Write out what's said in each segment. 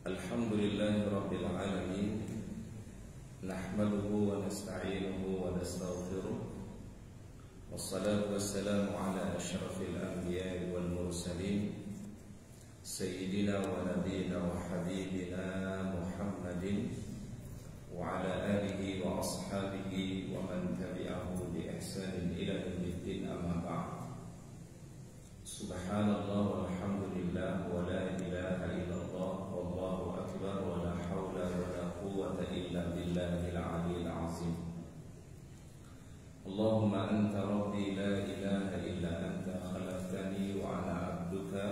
Alhamdulillahi Rabbil Alamin. Nahmaduhu wa nasta'inuhu wa nastaghfiruh. Wassalatu wassalamu ala asyrafil anbiya'i wal mursalin, Sayyidina wa nabiyina wa habibina Muhammadin wa ala alihi wa ashabihi wa man tabi'ahu bi ihsanin ila yaumiddin, amma ba'd. Subhanallah walhamdulillah wa la ilaha illallah wallahu akbar wa la hawla wa la quwwata illa billahil aliyyil azim. Allahumma anta rabbi la ilaha illa anta khalaqtani wa ana abduka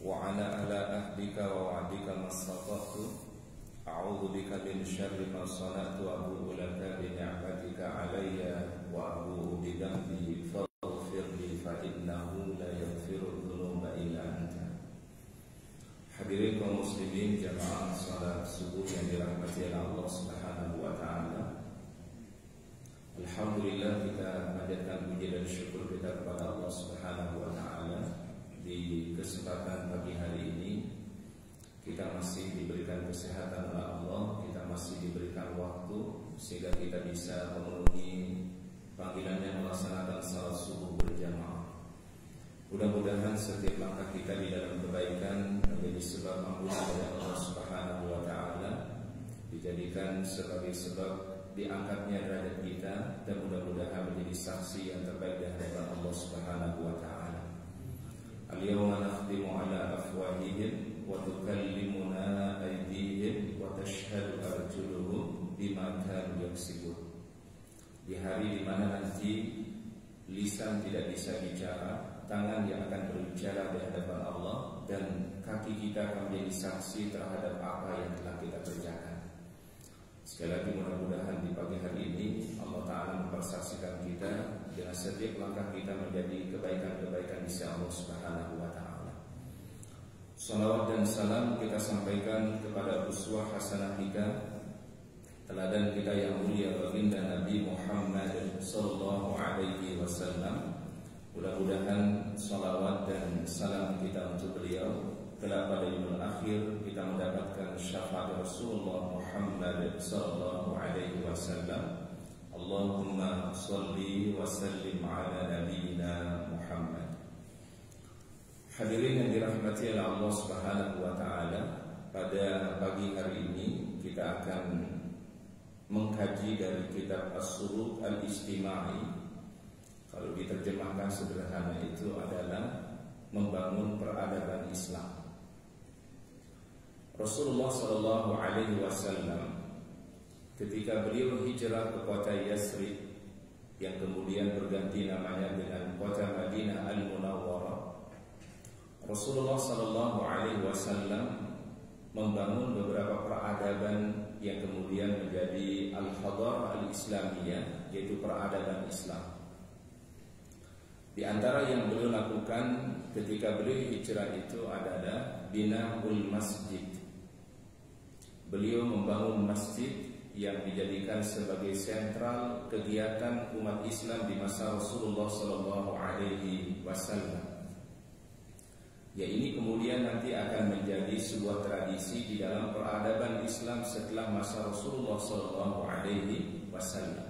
wa ana ala ahdika wa wa'dika mastata'tu. A'udzu bika min syarri ma sana'tu wa abu'u laka bi ni'matika 'alayya wa abu'u bi dhanbi faghfir li fa innahu la yaghfiru dzunuba illa anta. Hadirin kaum muslimin jamaah salat subuh yang dirahmati oleh Allah Subhanahu wa taala. Alhamdulillah, kita panjatkan puji dan syukur kita kepada Allah Subhanahu wa taala. Di kesempatan pagi hari ini kita masih diberikan kesehatan oleh Allah, kita masih diberikan waktu sehingga kita bisa memenuhi panggilannya melaksanakan salat subuh berjamaah. Mudah-mudahan setiap langkah kita di dalam kebaikan menjadi sebab ampunan dari Allah Subhanahu wa taala, dijadikan sebagai sebab diangkatnya derajat kita, dan mudah-mudahan menjadi saksi yang terbaik di hadapan Allah Subhanahu wa taala. Al-yawma nakhtimu ala afwahihim wa tukallimuna aydihim wa tashhadu arjuluhum bima kanu yaksibun. Di hari di mana nanti lisan tidak bisa bicara, tangan yang akan berbicara di hadapan Allah, dan kaki kita akan menjadi saksi terhadap apa yang telah kita kerjakan. Sekali lagi mudah-mudahan di pagi hari ini Allah Ta'ala mempersaksikan kita dengan setiap langkah kita menjadi kebaikan-kebaikan di sisi Allah Subhanahu wa taala. Salawat dan salam kita sampaikan kepada uswah hasanah kita, teladan kita yang mulia baginda Nabi Muhammad sallallahu alaihi wasallam. Mudah-mudahan salawat dan salam kita untuk beliau kelak pada yaumul akhir kita mendapatkan syafaat Rasulullah Muhammad sallallahu alaihi wasallam. Allahumma shalli wa sallim ala nabiyyina Muhammad. Hadirin yang dirahmati oleh Allah Subhanahu wa taala, pada pagi hari ini kita akan mengkaji dari kitab As-Surut Al-Istimai. Kalau diterjemahkan sederhana itu adalah membangun peradaban Islam. Rasulullah sallallahu alaihi wasallam ketika beliau hijrah ke kota Yasrib yang kemudian berganti namanya dengan kota Madinah Al-Munawwarah, Rasulullah sallallahu alaihi wasallam membangun beberapa peradaban yang kemudian menjadi al-hadarah al-islamiyah, yaitu peradaban Islam. Di antara yang beliau lakukan ketika beliau hijrah itu adalah binaul masjid. Beliau membangun masjid yang dijadikan sebagai sentral kegiatan umat Islam di masa Rasulullah sallallahu alaihi wasallam. Ya, ini kemudian nanti akan menjadi sebuah tradisi di dalam peradaban Islam setelah masa Rasulullah sallallahu alaihi wasallam.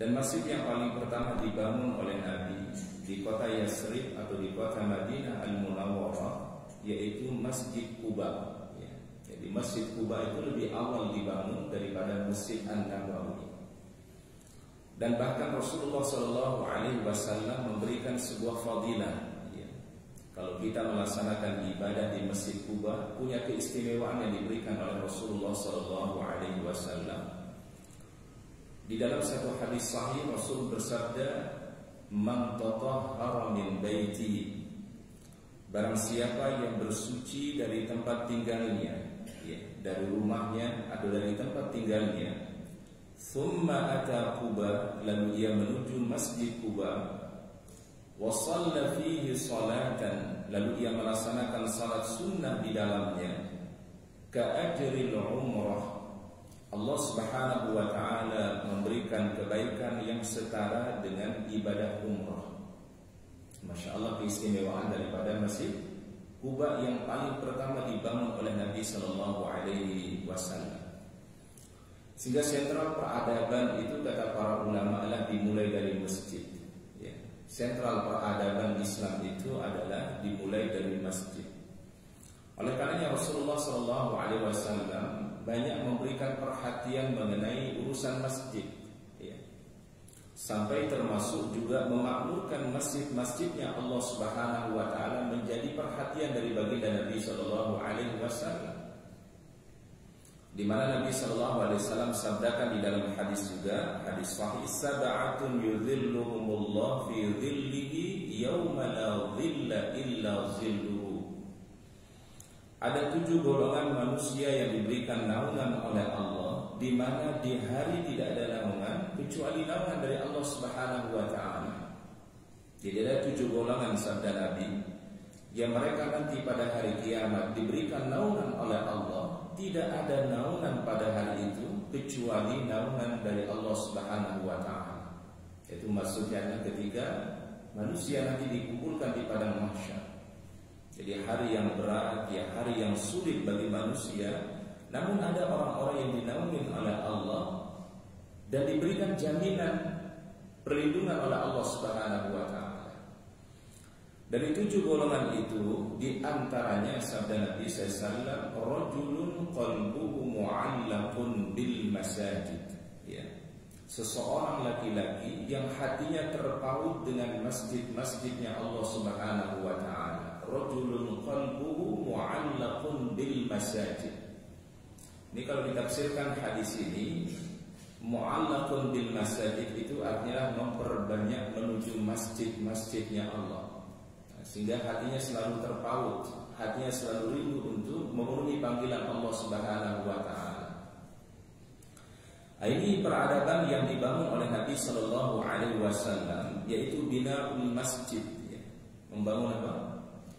Dan masjid yang paling pertama dibangun oleh Nabi di kota Yasrib atau di kota Madinah Al-Munawwarah yaitu Masjid Quba. Ya, jadi Masjid Quba itu lebih awal dibangun daripada Masjid An-Nabawi. Dan bahkan Rasulullah sallallahu alaihi wasallam memberikan sebuah fadilah. Kalau kita melaksanakan ibadah di Masjid Quba, punya keistimewaan yang diberikan oleh Rasulullah sallallahu alaihi wasallam. Di dalam satu hadis sahih Rasul bersabda, "Man tatahhara min baiti." Barang siapa yang bersuci dari tempat tinggalnya, ya, dari rumahnya atau dari tempat tinggalnya, thumma ata Quba, lalu ia menuju Masjid Quba, wa shalla fihi salatan, lalu ia melaksanakan salat sunnah di dalamnya, ka ajril umrah, Allah Subhanahu wa taala memberikan kebaikan yang setara dengan ibadah umrah. Masya Allah, keistimewaan daripada Masjid Quba yang paling pertama dibangun oleh Nabi Sallallahu Alaihi Wasallam. Sehingga sentral peradaban itu kata para ulama adalah dimulai dari masjid. Ya. Sentral peradaban Islam itu adalah dimulai dari masjid. Oleh karenanya Rasulullah Sallallahu Alaihi Wasallam banyak memberikan perhatian mengenai urusan masjid. Sampai termasuk juga memakmurkan masjid-masjidnya Allah Subhanahu wa taala menjadi perhatian dari baginda Nabi sallallahu alaihi wasallam. Di mana Nabi sallallahu alaihi wasallam sabdakan di dalam hadis juga, hadis sahih, sab'atun yudhilluhumullah fi dhillihi yauma la dhilla illa dhilluhu. Ada 7 golongan manusia yang diberikan naungan oleh Allah, di mana di hari tidak ada naungan kecuali naungan dari Allah Subhanahu wa taala. Jadi ada 7 golongan sabda Nabi yang mereka nanti pada hari kiamat diberikan naungan oleh Allah, tidak ada naungan pada hari itu kecuali naungan dari Allah Subhanahu wa taala. Itu maksudnya ketika manusia nanti dikumpulkan di padang mahsyar. Jadi hari yang berat, ya hari yang sulit bagi manusia, namun ada orang-orang yang dinaungi oleh Allah dan diberikan jaminan perlindungan oleh Allah Subhanahu wa taala. Dari 7 golongan itu, di antaranya sabda Nabi sallallahu alaihi wasallam, rajulun qalbuhu mu'allaqun bil masajid. Ya. Seseorang laki-laki yang hatinya terpaut dengan masjid-masjidnya Allah Subhanahu wa taala. Rajulun qalbuhu mu'allaqun bil masajid. Ini kalau ditafsirkan hadis ini, mu'allaqun bil masajid itu artinya memperbanyak menuju masjid-masjidnya Allah. Sehingga hatinya selalu terpaut, hatinya selalu rindu untuk memenuhi panggilan Allah Subhanahu wa taala. Ini peradaban yang dibangun oleh Nabi sallallahu alaihi wasallam, yaitu binaul masjid, ya. Membangun apa?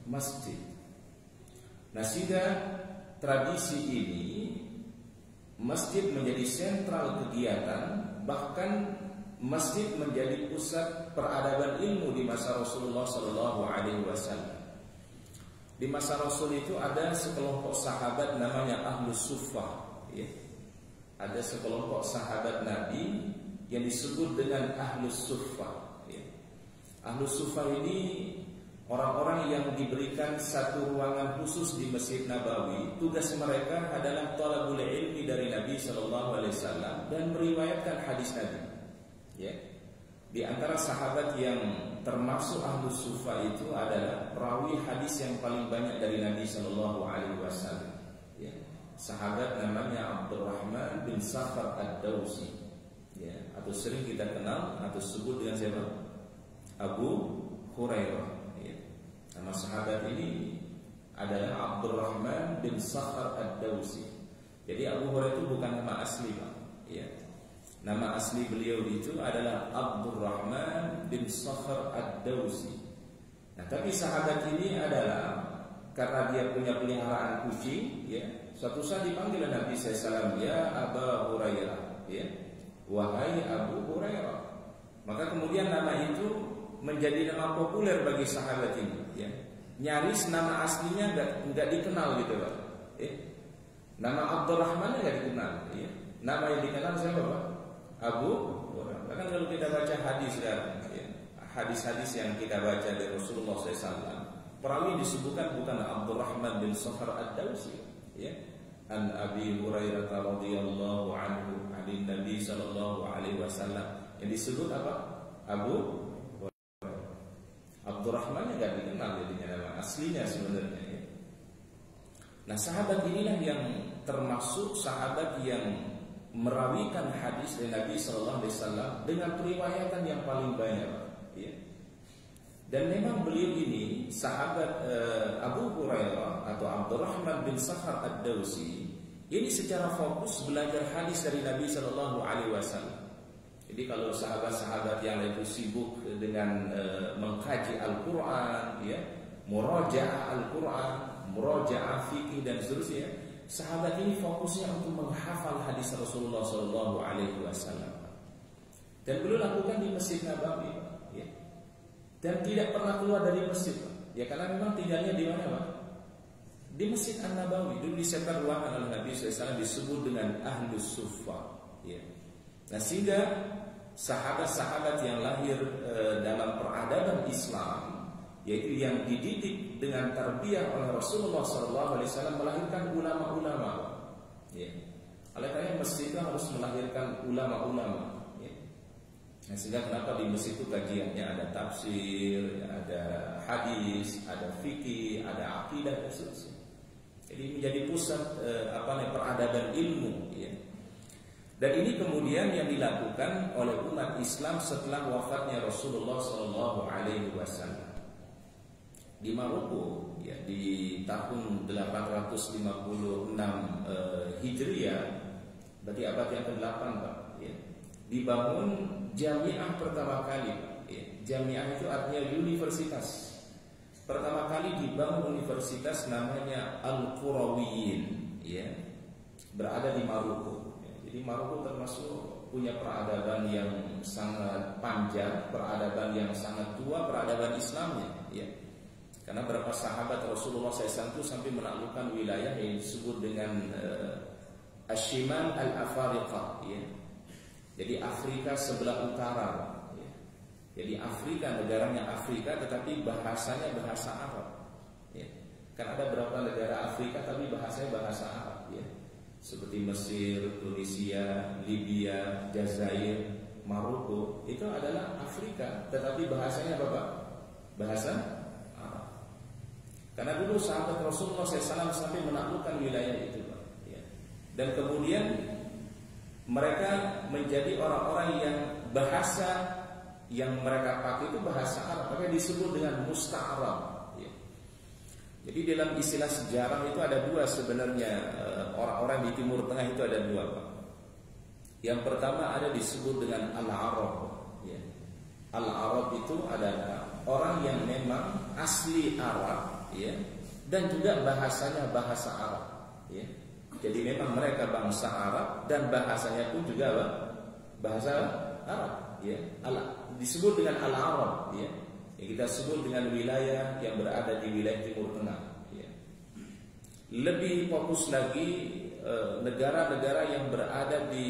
Masjid. Nah, sehingga tradisi ini masjid menjadi sentral kegiatan, bahkan masjid menjadi pusat peradaban ilmu di masa Rasulullah Sallallahu Alaihi Wasallam. Di masa Rasul itu ada sekelompok sahabat namanya Ahlus Suffah, ya. Ada sekelompok sahabat Nabi yang disebut dengan Ahlus Suffah, ya. Ahlus Suffah ini orang-orang yang diberikan satu ruangan khusus di Masjid Nabawi. Tugas mereka adalah talabul ilmi dari Nabi Sallallahu Alaihi Wasallam dan meriwayatkan hadis Nabi. Ya. Di antara sahabat yang termasuk Ahlus Suffah itu adalah perawi hadis yang paling banyak dari Nabi Sallallahu Alaihi Wasallam. Ya. Sahabat namanya Abdurrahman bin Sakhar Ad-Dawsi. Ya. Atau sering kita kenal atau sebut dengan siapa? Abu Hurairah. Nama sahabat ini adalah Abdurrahman bin Sakhar Ad-Dawsi. Jadi Abu Hurairah itu bukan nama asli, Pak. Ya. Nama asli beliau itu adalah Abdurrahman bin Sakhar Ad-Dawsi. Nah, tapi sahabat ini adalah karena dia punya peliharaan kucing, ya. Suatu saat dipanggil Nabi SAW, ya Abu Hurairah, ya. Wahai Abu Hurairah. Maka kemudian nama itu menjadi nama populer bagi sahabat ini, ya. Nyaris nama aslinya enggak dikenal gitu, Pak. Nama Abdurrahman enggak dikenal, ya. Nama yang dikenal siapa, Pak? Abu Hurairah. Bahkan kalau kita baca hadis sekarang, ya, hadis-hadis yang kita baca dari Rasulullah SAW, perawi disebutkan bukan Abdurrahman bin Sakhar Ad-Dawsi, ya. An Abi Hurairah radhiyallahu anhu, an Nabi sallallahu alaihi wasallam. Yang disebut apa? Abu Abdurrahman enggak dikenal jadinya nama aslinya sebenarnya, ya. Nah, sahabat inilah yang termasuk sahabat yang merawikan hadis dari Nabi Sallallahu Alaihi Wasallam dengan periwayatan yang paling banyak, ya. Dan memang beliau ini sahabat Abu Hurairah atau Abdurrahman bin Sakhar Ad-Dawsi ini secara fokus belajar hadis dari Nabi Sallallahu Alaihi Wasallam. Jadi kalau sahabat-sahabat yang lain itu sibuk dengan mengkaji Al-Quran, ya, murajaah Al-Quran, murajaah fikih dan seterusnya, sahabat ini fokusnya untuk menghafal hadis Rasulullah Sallallahu Alaihi Wasallam. Dan beliau lakukan di Masjid Nabawi, ya. Dan tidak pernah keluar dari masjid, Pak. Ya, karena memang tinggalnya di mana, Pak? di Masjid An-Nabawi. Dulu disebar ruangan oleh Nabi SAW disebut dengan Ahlus Suffah. Ya. Nah, sehingga sahabat-sahabat yang lahir dalam peradaban Islam, yaitu yang dididik dengan tarbiyah oleh Rasulullah SAW, melahirkan ulama-ulama. Ya. Oleh karena masjid itu harus melahirkan ulama-ulama. Nah, sehingga kenapa di masjid itu kajiannya ada tafsir, ada hadis, ada fikih, ada akidah dan seterusnya. Jadi menjadi pusat peradaban ilmu. Ya. Dan ini kemudian yang dilakukan oleh umat Islam setelah wafatnya Rasulullah SAW di Maroko, ya, di tahun 856 Hijriah, berarti abad yang ke-8, Pak. Ya. Dibangun jamiah pertama kali. Ya. Jamiah itu artinya universitas. Pertama kali dibangun universitas namanya Al-Qurawiyin, ya, berada di Maroko. Ya. Jadi Maroko termasuk punya peradaban yang sangat panjang, peradaban yang sangat tua, peradaban Islamnya. Ya. Karena beberapa sahabat Rasulullah SAW itu sampai menaklukkan wilayah yang disebut dengan Ashimal Al-Afariqah. Ya. Jadi Afrika sebelah utara. Ya. Jadi Afrika, negaranya Afrika, tetapi bahasanya bahasa Arab. Ya. Kan ada beberapa negara Afrika tapi bahasanya bahasa Arab. Ya. Seperti Mesir, Tunisia, Libya, Jazair, Maroko, itu adalah Afrika, tetapi bahasanya apa, Pak? Bahasa Arab. Karena dulu sahabat Rasulullah SAW sampai menaklukkan wilayah itu, Pak. Ya. Dan kemudian mereka menjadi orang-orang yang bahasa yang mereka pakai itu bahasa Arab, makanya disebut dengan musta'arab. Ya. Jadi dalam istilah sejarah itu ada dua sebenarnya, orang-orang di Timur Tengah itu ada dua, Pak. Yang pertama ada disebut dengan Al-Arab. Ya. Al-Arab itu adalah orang yang memang asli Arab, ya, dan juga bahasanya bahasa Arab. Ya. Jadi memang mereka bangsa Arab dan bahasanya pun juga apa? Bahasa Arab. Ya. Disebut dengan Al-Arab. Ya. Yang kita sebut dengan wilayah yang berada di wilayah Timur Tengah. Ya. Lebih fokus lagi negara-negara yang berada di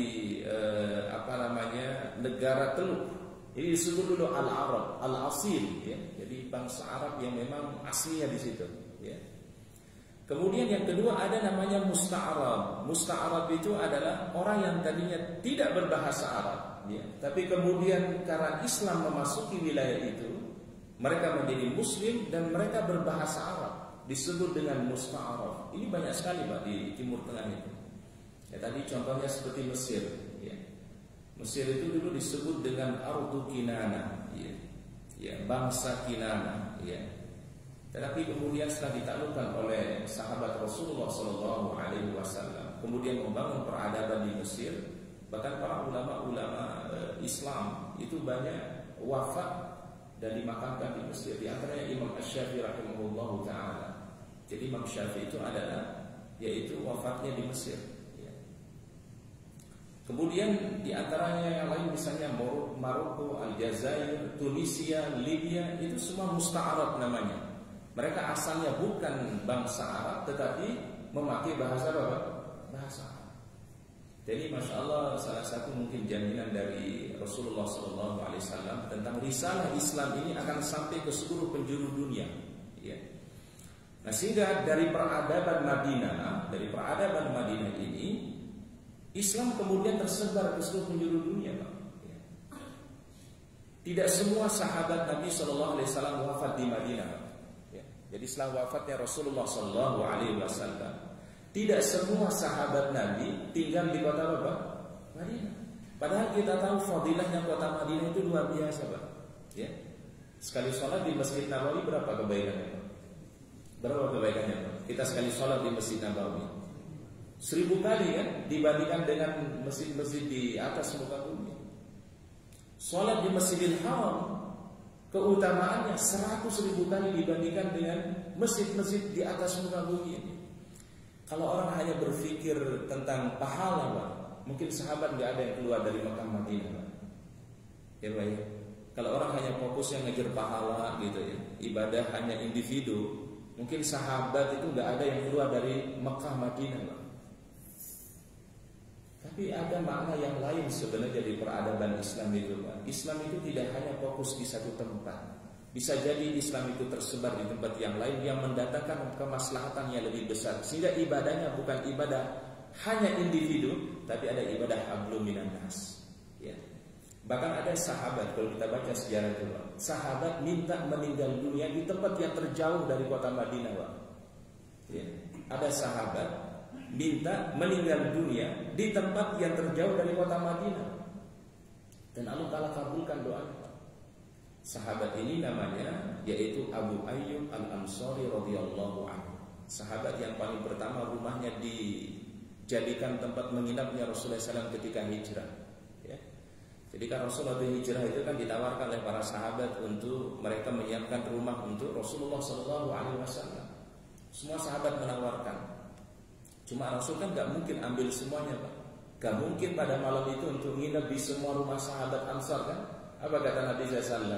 negara Teluk. Ini disebut dulu Al-Arab, Al-Asil. Ya. Jadi bangsa Arab yang memang aslinya di situ. Ya. Kemudian yang kedua ada namanya musta'arab. Musta'arab itu adalah orang yang tadinya tidak berbahasa Arab, ya, tapi kemudian karena Islam memasuki wilayah itu, mereka menjadi Muslim dan mereka berbahasa Arab. Disebut dengan musta'arab. Ini banyak sekali, Pak, di Timur Tengah itu. Ya, tadi contohnya seperti Mesir. Ya. Mesir itu dulu disebut dengan Ardu Kinana, ya, ya, bangsa Kinana. Ya. Tetapi kemudian setelah ditaklukkan oleh sahabat Rasulullah SAW, kemudian membangun peradaban di Mesir, bahkan para ulama-ulama Islam itu banyak wafat dan dimakamkan di Mesir. Di antaranya Imam Asy-Syafi'i rahimahullahu taala. Jadi Imam Syafi'i itu adalah yaitu wafatnya di Mesir. Ya. Kemudian di antaranya yang lain misalnya Maroko, Aljazair, Tunisia, Libya, itu semua musta'arab namanya. Mereka asalnya bukan bangsa Arab, tetapi memakai bahasa apa? Bahasa Arab. Jadi Masya Allah, salah satu mungkin jaminan dari Rasulullah SAW tentang risalah Islam ini akan sampai ke seluruh penjuru dunia. Ya. Nah, sehingga dari peradaban Madinah ini, Islam kemudian tersebar ke seluruh penjuru dunia, Pak. Ya. Tidak semua sahabat Nabi SAW wafat di Madinah. Jadi setelah wafatnya Rasulullah SAW, tidak semua sahabat Nabi tinggal di kota apa? Madinah. Padahal kita tahu fadilahnya kota Madinah itu luar biasa, Pak. Ya. Sekali sholat di Masjid Nabawi berapa kebaikannya, Pak? Berapa kebaikannya, Pak? Kita sekali sholat di Masjid Nabawi 1000 kali kan dibandingkan dengan masjid-masjid di atas muka bumi. Sholat di Masjidil Haram keutamaannya 100.000 kali dibandingkan dengan masjid-masjid di atas muka bumi ini. Kalau orang hanya berpikir tentang pahala, Pak, mungkin sahabat nggak ada yang keluar dari Mekah Madinah, Pak. Ya, Pak, ya. Kalau orang hanya fokus yang ngejar pahala gitu ya, ibadah hanya individu, Mungkin sahabat itu nggak ada yang keluar dari Mekah Madinah, Pak. Tapi ada makna yang lain sebenarnya di peradaban Islam itu, Pak. Islam itu tidak hanya fokus di satu tempat. Bisa jadi Islam itu tersebar di tempat yang lain yang mendatangkan kemaslahatan yang lebih besar. Sehingga ibadahnya bukan ibadah hanya individu, tapi ada ibadah hablum minan nas. Ya. Bahkan ada sahabat, kalau kita baca sejarah itu, Pak, sahabat minta meninggal dunia di tempat yang terjauh dari kota Madinah, Pak. Ya. Ada sahabat minta meninggal dunia di tempat yang terjauh dari kota Madinah, dan Allah Ta'ala kabulkan doanya. Sahabat ini namanya yaitu Abu Ayyub Al-Ansari radhiyallahu anhu. Sahabat yang paling pertama rumahnya dijadikan tempat menginapnya Rasulullah SAW ketika hijrah. Ya. Jadi kan Rasulullah hijrah itu kan ditawarkan oleh para sahabat untuk mereka menyiapkan rumah untuk Rasulullah SAW. Semua sahabat menawarkan. Cuma Rasul kan gak mungkin ambil semuanya, Pak. Gak mungkin pada malam itu untuk nginep di semua rumah sahabat Ansar, kan? Apa kata Nabi SAW?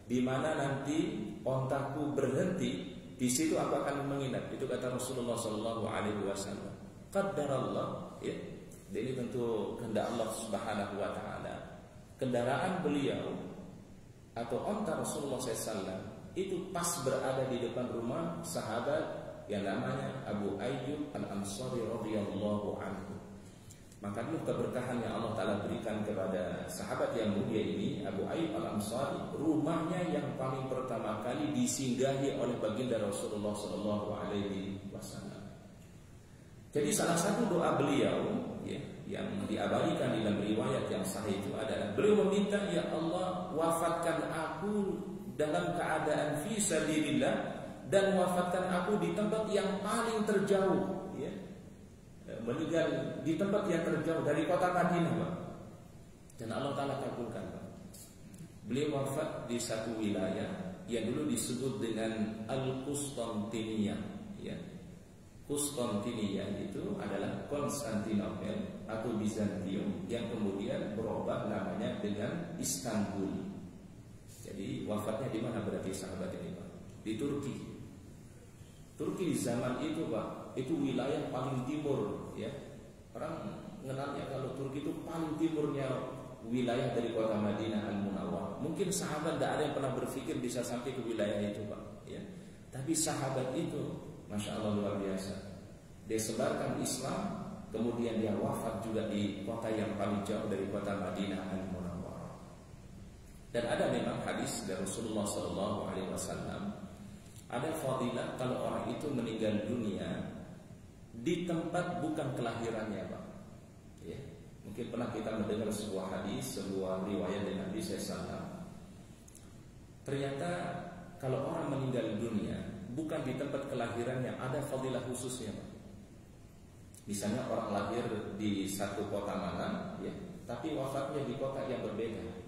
Di mana nanti ontaku berhenti, di situ aku akan menginap. Itu kata Rasulullah SAW. Qaddarallah, ya. Ini tentu kehendak Allah Subhanahu Wa Taala. Kendaraan beliau atau onta Rasulullah SAW itu pas berada di depan rumah sahabat yang namanya Abu Ayyub Al-Ansari radhiyallahu anhu. Maka itu keberkahan yang Allah Ta'ala berikan kepada sahabat yang mulia ini, Abu Ayyub Al-Ansari, rumahnya yang paling pertama kali disinggahi oleh baginda Rasulullah SAW. Jadi salah satu doa beliau, ya, yang diabadikan dalam riwayat yang sahih itu adalah beliau meminta, ya Allah, wafatkan aku dalam keadaan fi sabilillah dan wafatkan aku di tempat yang paling terjauh, ya. Meninggal di tempat yang terjauh dari kota Madinah, Pak. Dan Allah Ta'ala kabulkan, Pak. Beliau wafat di satu wilayah yang dulu disebut dengan Al-Qustantiniyah, ya. Qustantiniyah itu adalah Konstantinopel atau Bizantium yang kemudian berubah namanya dengan Istanbul. Jadi wafatnya di mana berarti sahabat ini, Pak? Di Turki. Turki di zaman itu, Pak, itu wilayah paling timur, ya. Orang mengenalnya kalau Turki itu paling timurnya wilayah dari kota Madinah Al-Munawwarah. Mungkin sahabat tidak ada yang pernah berpikir bisa sampai ke wilayah itu, Pak, ya. Tapi sahabat itu, Masya Allah, luar biasa. Dia sebarkan Islam, kemudian dia wafat juga di kota yang paling jauh dari kota Madinah Al-Munawwarah. Dan ada memang hadis dari Rasulullah SAW, ada fadilah kalau orang itu meninggal dunia di tempat bukan kelahirannya, Pak. Ya. Mungkin pernah kita mendengar sebuah hadis, sebuah riwayat dari Nabi SAW. Ternyata kalau orang meninggal dunia bukan di tempat kelahirannya, ada fadilah khususnya, Pak. Misalnya orang lahir di satu kota mana, ya, tapi wafatnya di kota yang berbeda.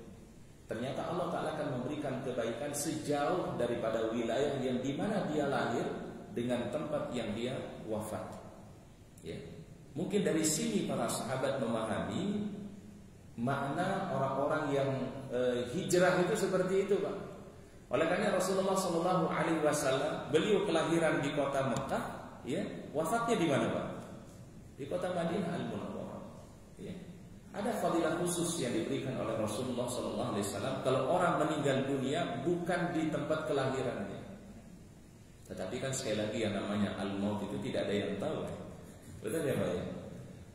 Ternyata Allah Ta'ala akan memberikan kebaikan sejauh daripada wilayah yang dimana dia lahir dengan tempat yang dia wafat, ya. Mungkin dari sini para sahabat memahami makna orang-orang yang hijrah itu seperti itu, Pak. Oleh karena Rasulullah SAW beliau kelahiran di kota Mekah, ya, wafatnya di mana, Pak? Di kota Madinah Al-Munawwarah, ya. Ada fadilah khusus yang diberikan oleh Rasulullah SAW kalau orang meninggal dunia bukan di tempat kelahirannya. Tetapi kan sekali lagi yang namanya al-maut itu tidak ada yang tahu, ya. Betul ya, Pak, ya?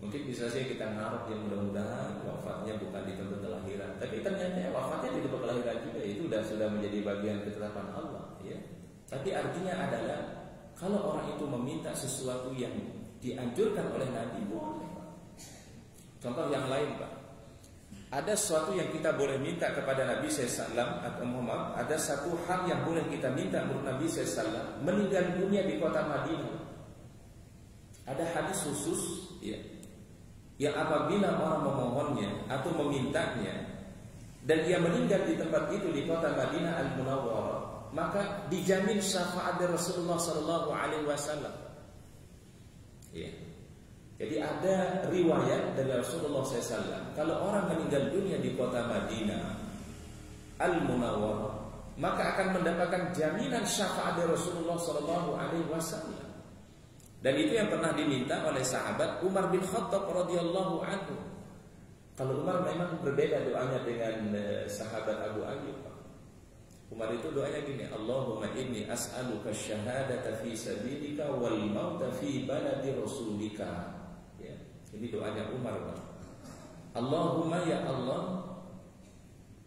Mungkin bisa saja kita ngarep yang mudah-mudahan wafatnya bukan di tempat kelahiran, tapi ternyata wafatnya di tempat kelahiran juga. Itu sudah menjadi bagian ketetapan Allah, ya. Tapi artinya adalah kalau orang itu meminta sesuatu yang dianjurkan oleh Nabi, boleh. Contoh yang lain, Pak. Ada sesuatu yang kita boleh minta kepada Nabi SAW atau Muhammad. Ada satu hal yang boleh kita minta menurut Nabi SAW, meninggal dunia di kota Madinah. Ada hadis khusus, ya, yang apabila orang memohonnya atau memintanya dan dia meninggal di tempat itu di kota Madinah Al-Munawwarah, maka dijamin syafaat dari Rasulullah SAW. Ya. Jadi ada riwayat dari Rasulullah SAW, kalau orang meninggal dunia di kota Madinah Al-Munawwarah, maka akan mendapatkan jaminan syafaat dari Rasulullah Sallallahu Alaihi Wasallam. Dan itu yang pernah diminta oleh sahabat Umar bin Khattab radhiyallahu anhu. Kalau Umar memang berbeda doanya dengan sahabat Abu Ayyub. Umar itu doanya gini, Allahumma inni as'aluka syahadata fi sabilika wal mauta fi baladi rasulika. Ya, ini doanya Umar. Allahumma ya Allah,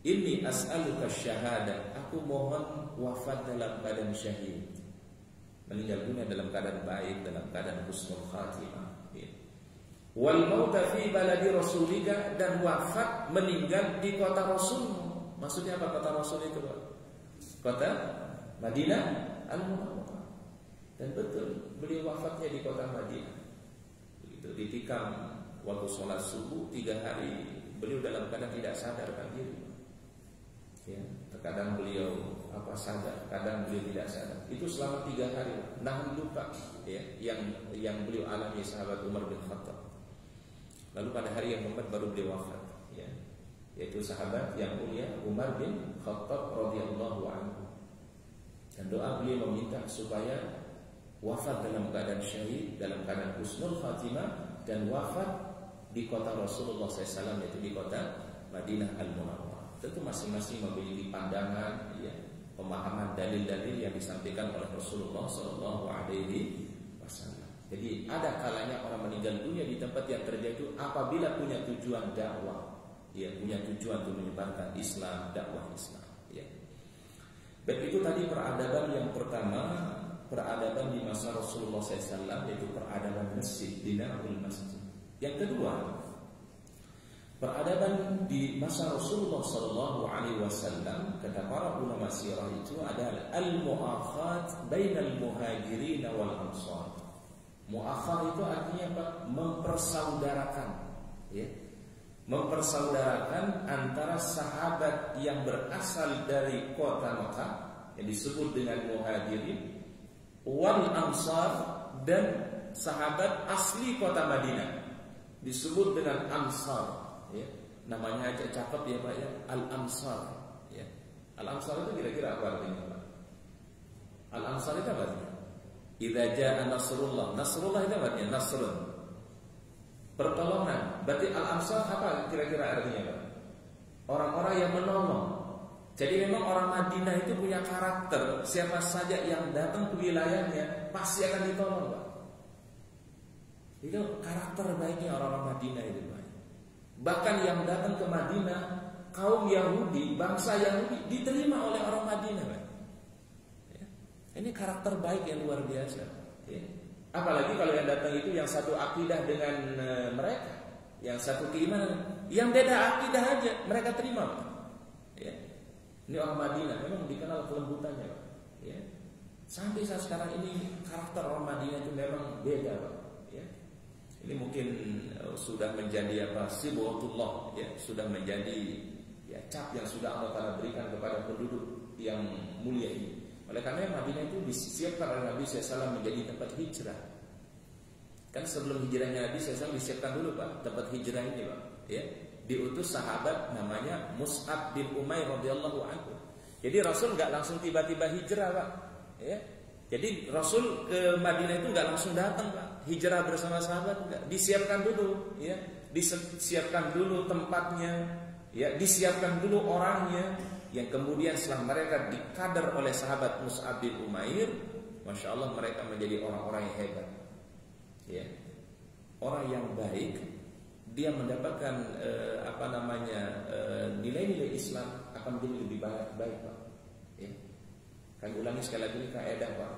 inni as'aluka syahadah. Aku mohon wafat dalam keadaan syahid, meninggal dunia dalam keadaan baik, dalam keadaan husnul khatimah. Ya. Wal mauta fi baladi rasulika, dan wafat meninggal di kota Rasulmu. Maksudnya apa kota Rasul itu, Pak? Kota Madinah Al-Munawwarah. Dan betul beliau wafatnya di kota Madinah. Begitu ditikam waktu sholat subuh 3 hari, beliau dalam keadaan tidak sadarkan diri. Ya, terkadang beliau sadar, kadang beliau tidak sadar. Itu selama 3 hari. Nahan lupa, ya, yang beliau alami sahabat Umar bin Khattab. Lalu pada hari yang keempat baru beliau wafat, ya, yaitu sahabat yang mulia Umar bin Khattab radhiyallahu anhu. Dan doa beliau meminta supaya wafat dalam keadaan syahid, dalam keadaan husnul khatimah, dan wafat di kota Rasulullah SAW, yaitu di kota Madinah Al-Munawwarah. Tentu masing-masing memiliki pandangan, ya, pemahaman dalil-dalil yang disampaikan oleh Rasulullah Sallallahu Alaihi Wasallam. Jadi ada kalanya orang meninggal dunia di tempat yang terjadi apabila punya tujuan dakwah, ya, punya tujuan untuk menyebarkan Islam, dakwah Islam. Ya. Baik, itu tadi peradaban yang pertama, peradaban di masa Rasulullah SAW, yaitu peradaban masjid, bina'ul masjid. Yang kedua, peradaban di masa Rasulullah SAW, kata para ulama sirah itu adalah al-mu'akhat bainal muhajirin wal ansar. Mu'akhar itu artinya apa? Mempersaudarakan, ya. Mempersaudarakan antara sahabat yang berasal dari kota Makkah yang disebut dengan muhajirin wal ansar, dan sahabat asli kota Madinah disebut dengan ansar, ya. Namanya aja cakep ya Pak, ya, al-ansar, ya. Al-ansar itu kira-kira apa artinya Pak? Al-ansar itu apa artinya? Idza jaa nasrullah. Nasrullah itu artinya nasrun, pertolongan. Berarti al-ansar apa kira-kira artinya Pak? Orang-orang yang menolong. Jadi memang orang Madinah itu punya karakter, siapa saja yang datang ke wilayahnya pasti akan ditolong, Pak. Itu karakter baiknya orang-orang Madinah itu, Pak. Bahkan yang datang ke Madinah, kaum Yahudi, bangsa Yahudi diterima oleh orang Madinah, Pak. Ya. Ini karakter baik yang luar biasa, ya. Apalagi kalau yang datang itu yang satu akidah dengan mereka, yang satu keimanan, yang beda akidah aja mereka terima, Pak. Ya. Ini orang Madinah memang dikenal kelembutannya, Pak. Ya. Sampai saat sekarang ini karakter orang Madinah itu memang beda, Pak. Ya. Ini mungkin sudah menjadi sibatullah, ya, sudah menjadi, ya, cap yang sudah Allah Taala berikan kepada penduduk yang mulia ini. Oleh karena Madinah itu disiapkan oleh Nabi SAW menjadi tempat hijrah. Kan sebelum hijrahnya Nabi SAW disiapkan dulu, Pak, tempat hijrah ini, Pak. Ya. Diutus sahabat namanya Mus'ab bin Umair radhiyallahu anhu. Jadi Rasul nggak langsung tiba-tiba hijrah, Pak. Ya. Jadi Rasul ke Madinah itu nggak langsung datang, Pak. Hijrah bersama sahabat nggak. Disiapkan dulu, ya. Disiapkan dulu tempatnya, ya. Disiapkan dulu orangnya. Yang kemudian setelah mereka dikader oleh sahabat Mus'ab bin Umair, masya Allah mereka menjadi orang-orang yang hebat, ya. Orang yang baik. Dia mendapatkan nilai-nilai Islam akan menjadi lebih baik, Pak. Ya. Kami ulangi sekali lagi kaidah, Pak.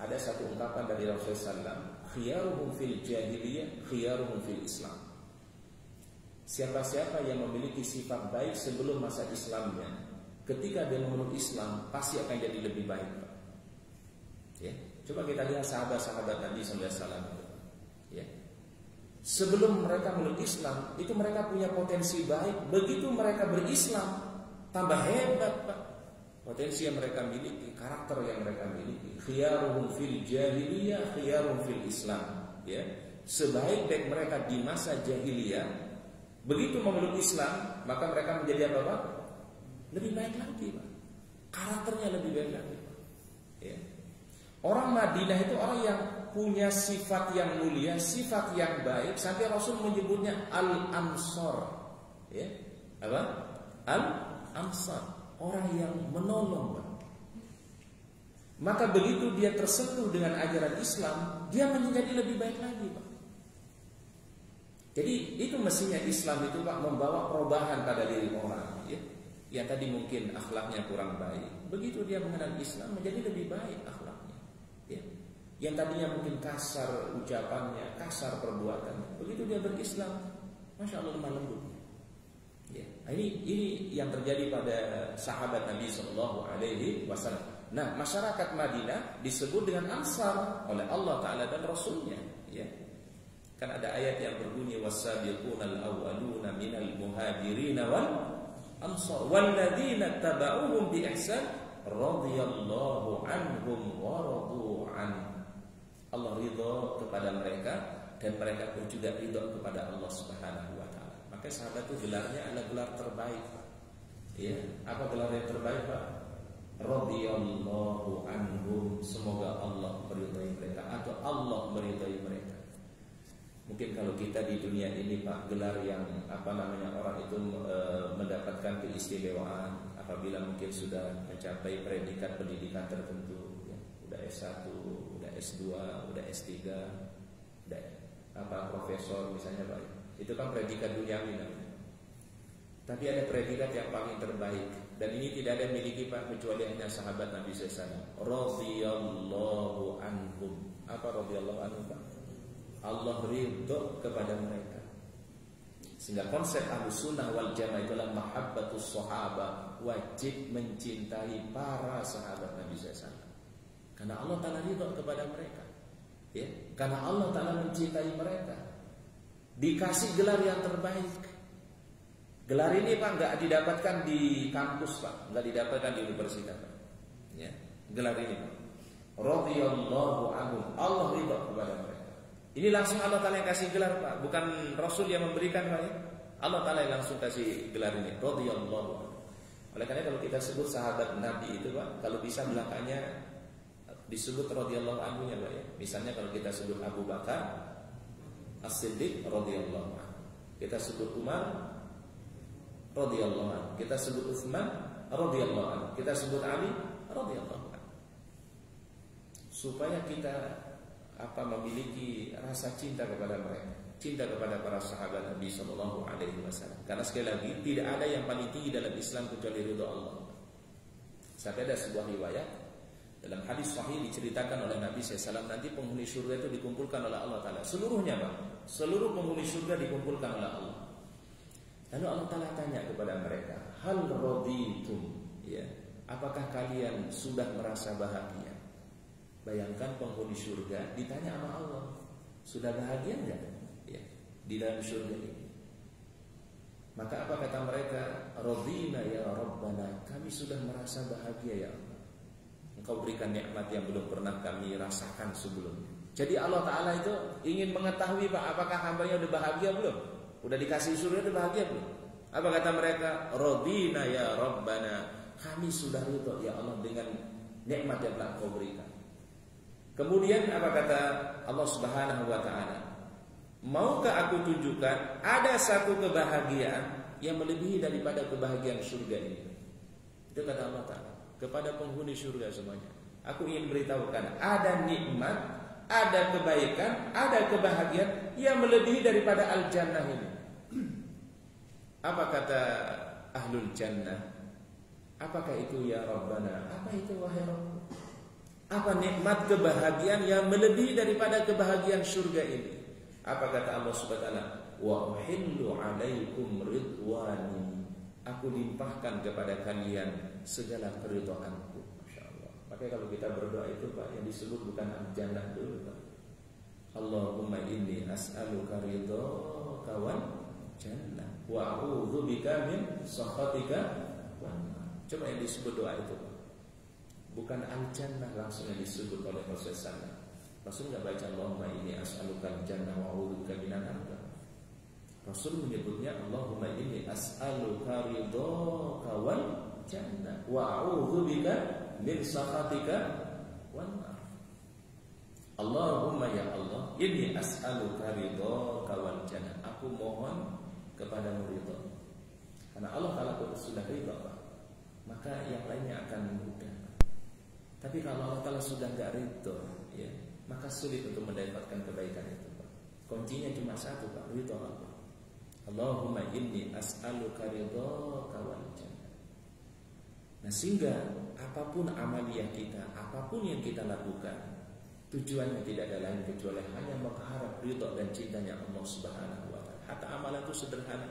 Ada satu ungkapan dari Rasulullah SAW, khiyaruhum fil jahiliyah, khiyaruhum fil Islam. Siapa-siapa yang memiliki sifat baik sebelum masa Islamnya, ketika dia memeluk Islam pasti akan jadi lebih baik, Pak. Ya. Coba kita lihat sahabat-sahabat Nabi SAW. Ya. Sebelum mereka memeluk Islam, itu mereka punya potensi baik. Begitu mereka berislam, tambah hebat, Pak. Potensi yang mereka miliki, karakter yang mereka miliki. Khiyaruhum fil jahiliyah, khiyaruhum fil Islam. Ya, sebaik-baik mereka di masa jahiliyah, begitu memeluk Islam, maka mereka menjadi apa, Pak? Lebih baik lagi, Pak. karakternya lebih baik lagi. Ya. Orang Madinah itu orang yang punya sifat yang mulia, sifat yang baik, sampai Rasul menyebutnya Al-Ansor. Ya. Apa? Al-Ansor, orang yang menolong. Maka begitu dia tersentuh dengan ajaran Islam, dia menjadi lebih baik lagi, Pak. Jadi itu mestinya Islam itu, Pak, membawa perubahan pada diri orang, ya. Yang tadi mungkin akhlaknya kurang baik, begitu dia mengenal Islam menjadi lebih baik akhlaknya, ya. Yang tadinya mungkin kasar ucapannya, kasar perbuatannya, begitu dia berislam, masya Allah lemah lembut. Ya. Ini yang terjadi pada sahabat Nabi Shallallahu Alaihi Wasallam. Nah, masyarakat Madinah disebut dengan Ansar oleh Allah Ta'ala dan Rasulnya, ya. Kan ada ayat yang berbunyi was-sabiqunal awwaluna minal muhajirin wal ansar walladzina tabauhum bi ihsan radhiyallahu anhum wa radu an. Allah ridha kepada mereka dan mereka pun juga ridha kepada Allah Subhanahu wa taala. Maka sahabat itu gelarnya adalah gelar terbaik. Ya, apa gelar yang terbaik, Pak? Radhiyallahu anhum, semoga Allah meridai mereka atau Allah meridai mereka. Mungkin kalau kita di dunia ini, Pak, gelar yang orang itu mendapatkan keistimewaan apabila mungkin sudah mencapai predikat pendidikan tertentu, ya, udah S1, udah S2, udah S3, udah profesor misalnya, Pak. Itu kan predikat duniawi namanya. Tapi ada predikat yang paling terbaik, dan ini tidak ada yang miliki, Pak, kecuali hanya sahabat Nabi SAW. Radhiyallahu anhum. Apa radhiyallahu anhum, Pak? Allah ridho kepada mereka. Sehingga konsep Ahlussunnah wal Jamaah itulah mahabbatus sahabah, wajib mencintai para sahabat Nabi SAW. Karena Allah Ta'ala ridho kepada mereka, ya. Karena Allah Ta'ala mencintai mereka, dikasih gelar yang terbaik. Gelar ini, Pak, nggak didapatkan di kampus, Pak, nggak didapatkan di universitas, Pak. Ya, gelar ini, Pak. Radhiyallahu anhum, Allah ridho kepada mereka. Ini langsung Allah Ta'ala yang kasih gelar, Pak, bukan Rasul yang memberikan, Pak, ya. Allah Ta'ala yang langsung kasih gelar ini, radhiyallahu anhum. Oleh karena kalau kita sebut sahabat Nabi itu, Pak, kalau bisa belakangnya disebut radhiyallahu anhu-nya, Pak, ya. Misalnya kalau kita sebut Abu Bakar As-Siddiq radhiyallahu anhu, kita sebut Umar radhiyallahu anhu, kita sebut Utsman radhiyallahu anhu, kita sebut Ali radhiyallahu anhu. Supaya kita memiliki rasa cinta kepada mereka, cinta kepada para sahabat Nabi Sallallahu Alaihi Wasallam. Karena sekali lagi tidak ada yang paling tinggi dalam Islam kecuali ridho Allah. Sampai ada sebuah riwayat dalam hadis sahih diceritakan oleh Nabi SAW, nanti penghuni surga itu dikumpulkan oleh Allah Ta'ala, seluruhnya, Pak, seluruh penghuni surga dikumpulkan oleh Allah. Lalu Allah Ta'ala tanya kepada mereka, hal raditum, ya, apakah kalian sudah merasa bahagia? Bayangkan penghuni surga ditanya sama Allah, sudah bahagia enggak, ya, di dalam surga ini? Maka apa kata mereka? Radina ya Rabbana, kami sudah merasa bahagia, ya Allah. Engkau berikan nikmat yang belum pernah kami rasakan sebelumnya. Jadi Allah Ta'ala itu ingin mengetahui, Pak, apakah hambanya udah bahagia belum? Udah dikasih surga, udah bahagia belum? Apa kata mereka? Radina ya Rabbana, kami sudah ridho, ya Allah, dengan nikmat yang telah Engkau berikan. Kemudian apa kata Allah Subhanahu wa Ta'ala? Maukah aku tunjukkan ada satu kebahagiaan yang melebihi daripada kebahagiaan surga ini? Itu kata Allah Ta'ala kepada penghuni surga semuanya. Aku ingin beritahukan ada nikmat, ada kebaikan, ada kebahagiaan yang melebihi daripada al-jannah ini. Apa kata ahlul jannah? Apakah itu ya Rabbana? Apa itu wahai Rabb? Apa nikmat kebahagiaan yang melebihi daripada kebahagiaan surga ini? Apa kata Allah Subhanahu wa taala? Wa uhillu 'alaikum ridwani. Aku limpahkan kepada kalian segala keridhaanku. Masyaallah. Makanya kalau kita berdoa itu, Pak, yang disebut bukan al-jannah dulu, Pak. Allahumma inni as'aluka ridhaka wal jannah wa a'udzu bika min sakhatika wan nar. Coba yang disebut doa itu, Pak. Bukan al-jannah langsung yang disebut oleh Rasulullah. Rasul nggak baca Allahumma inni as'aluka al-jannah wa a'udzubika minan nar. Rasul menyebutnya Allahumma inni as'aluka ridhaka wal jannah wa a'udzubika min sakhatika wan nar. Allahumma ya Allah, inni as'aluka ridhaka wal jannah. Aku mohon kepadamu ridha. Karena Allah kalau sudah ridha, maka yang lainnya akan mudah. Tapi kalau Allah Ta'ala sudah enggak ridha, ya, maka sulit untuk mendapatkan kebaikan itu, Pak. Kuncinya cuma satu, Pak, ridha Allah. Allahumma inni as'aluka ridhaka wal jannah. Nah, sehingga apapun amaliyah kita, apapun yang kita lakukan, tujuannya tidak ada lain kecuali hanya mengharap ridha dan cintanya Allah Subhanahu wa taala. Hatta amalan itu sederhana.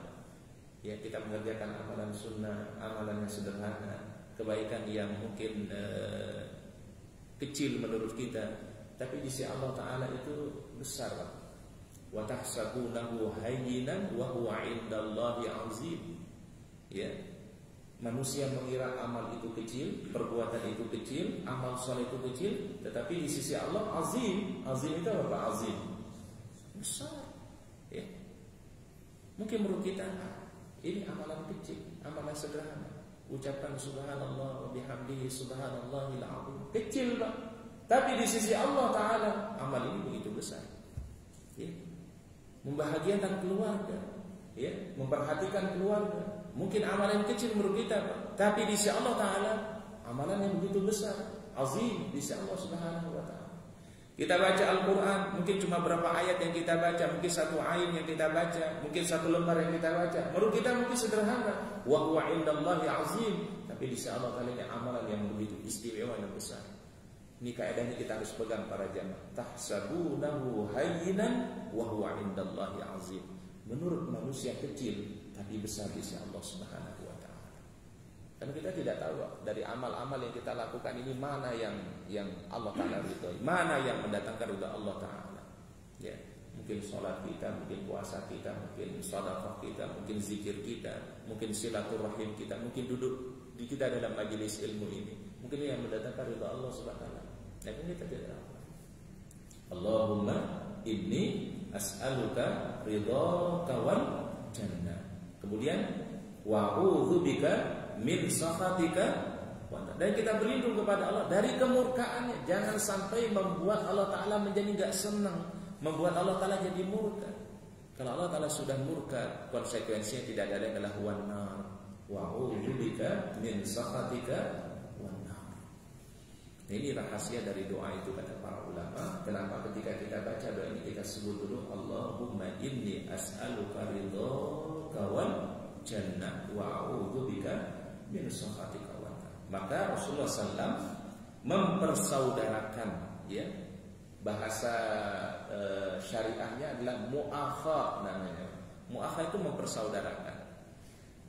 Ya, kita mengerjakan amalan sunnah, amalan yang sederhana, kebaikan yang mungkin kecil menurut kita, tapi di sisi Allah Ta'ala itu besar, Pak. Wa tahsabunahu hayyinan wa huwa 'indallahi 'azim. Ya. Manusia mengira amal itu kecil, perbuatan itu kecil, amal saleh itu kecil, tetapi di sisi Allah azim. Azim itu apa? Azim. Besar. Ya. Mungkin menurut kita ini amalan kecil, amalan sederhana. Ucapkan subhanallah wa bihamdihi subhanallahil azim. Kecil, Pak. Tapi di sisi Allah Ta'ala amal ini begitu besar. Ya. Membahagiakan keluarga, ya, memperhatikan keluarga. Mungkin amalan kecil menurut kita, Pak. Tapi di sisi Allah Ta'ala amalan yang begitu besar, azim di sisi Allah Subhanahu wa taala. Kita baca Al-Quran, mungkin cuma berapa ayat yang kita baca, mungkin satu ayat yang kita baca, mungkin satu lembar yang kita baca. Menurut kita mungkin sederhana, wa huwa 'indallahi 'azim, tapi di sisi Allah Ta'ala ini amalan yang begitu istimewa dan besar. Ini kaidahnya kita harus pegang para jamaah. Tahsabunahu hayyinan wa huwa 'indallahi 'azim. Menurut manusia kecil tapi besar di sisi Allah Subhanahu wa taala. Karena kita tidak tahu dari amal-amal yang kita lakukan ini mana yang Allah Ta'ala ridhoi, mana yang mendatangkan ridha Allah Ta'ala. Ya, mungkin sholat kita, mungkin puasa kita, mungkin sedekah kita, mungkin zikir kita, mungkin silaturahim kita, mungkin duduk di kita dalam majelis ilmu ini. Mungkin yang mendatangkan ridha Allah Subhanahu wa taala. Nah, ini kita tidak tahu. Allahumma inni as'aluka ridhaka wal jannah. Kemudian wa'udzubika min sakhatika. Dan kita berlindung kepada Allah dari kemurkaannya. Jangan sampai membuat Allah Ta'ala menjadi enggak senang, membuat Allah Ta'ala jadi murka. Kalau Allah Ta'ala sudah murka, konsekuensinya tidak ada yang adalah wan nar. Wa'udzubika min sakhatika wan nar. Ini rahasia dari doa itu kata para ulama. Kenapa ketika kita baca doa ini kita sebut dulu Allahumma inni as'aluka ridhaka wal jannah wa a'udzubika min sakhatika wan nar. Maka Rasulullah SAW mempersaudarakan, ya, bahasa syariahnya adalah mu'akha namanya. Mu'akha itu mempersaudarakan.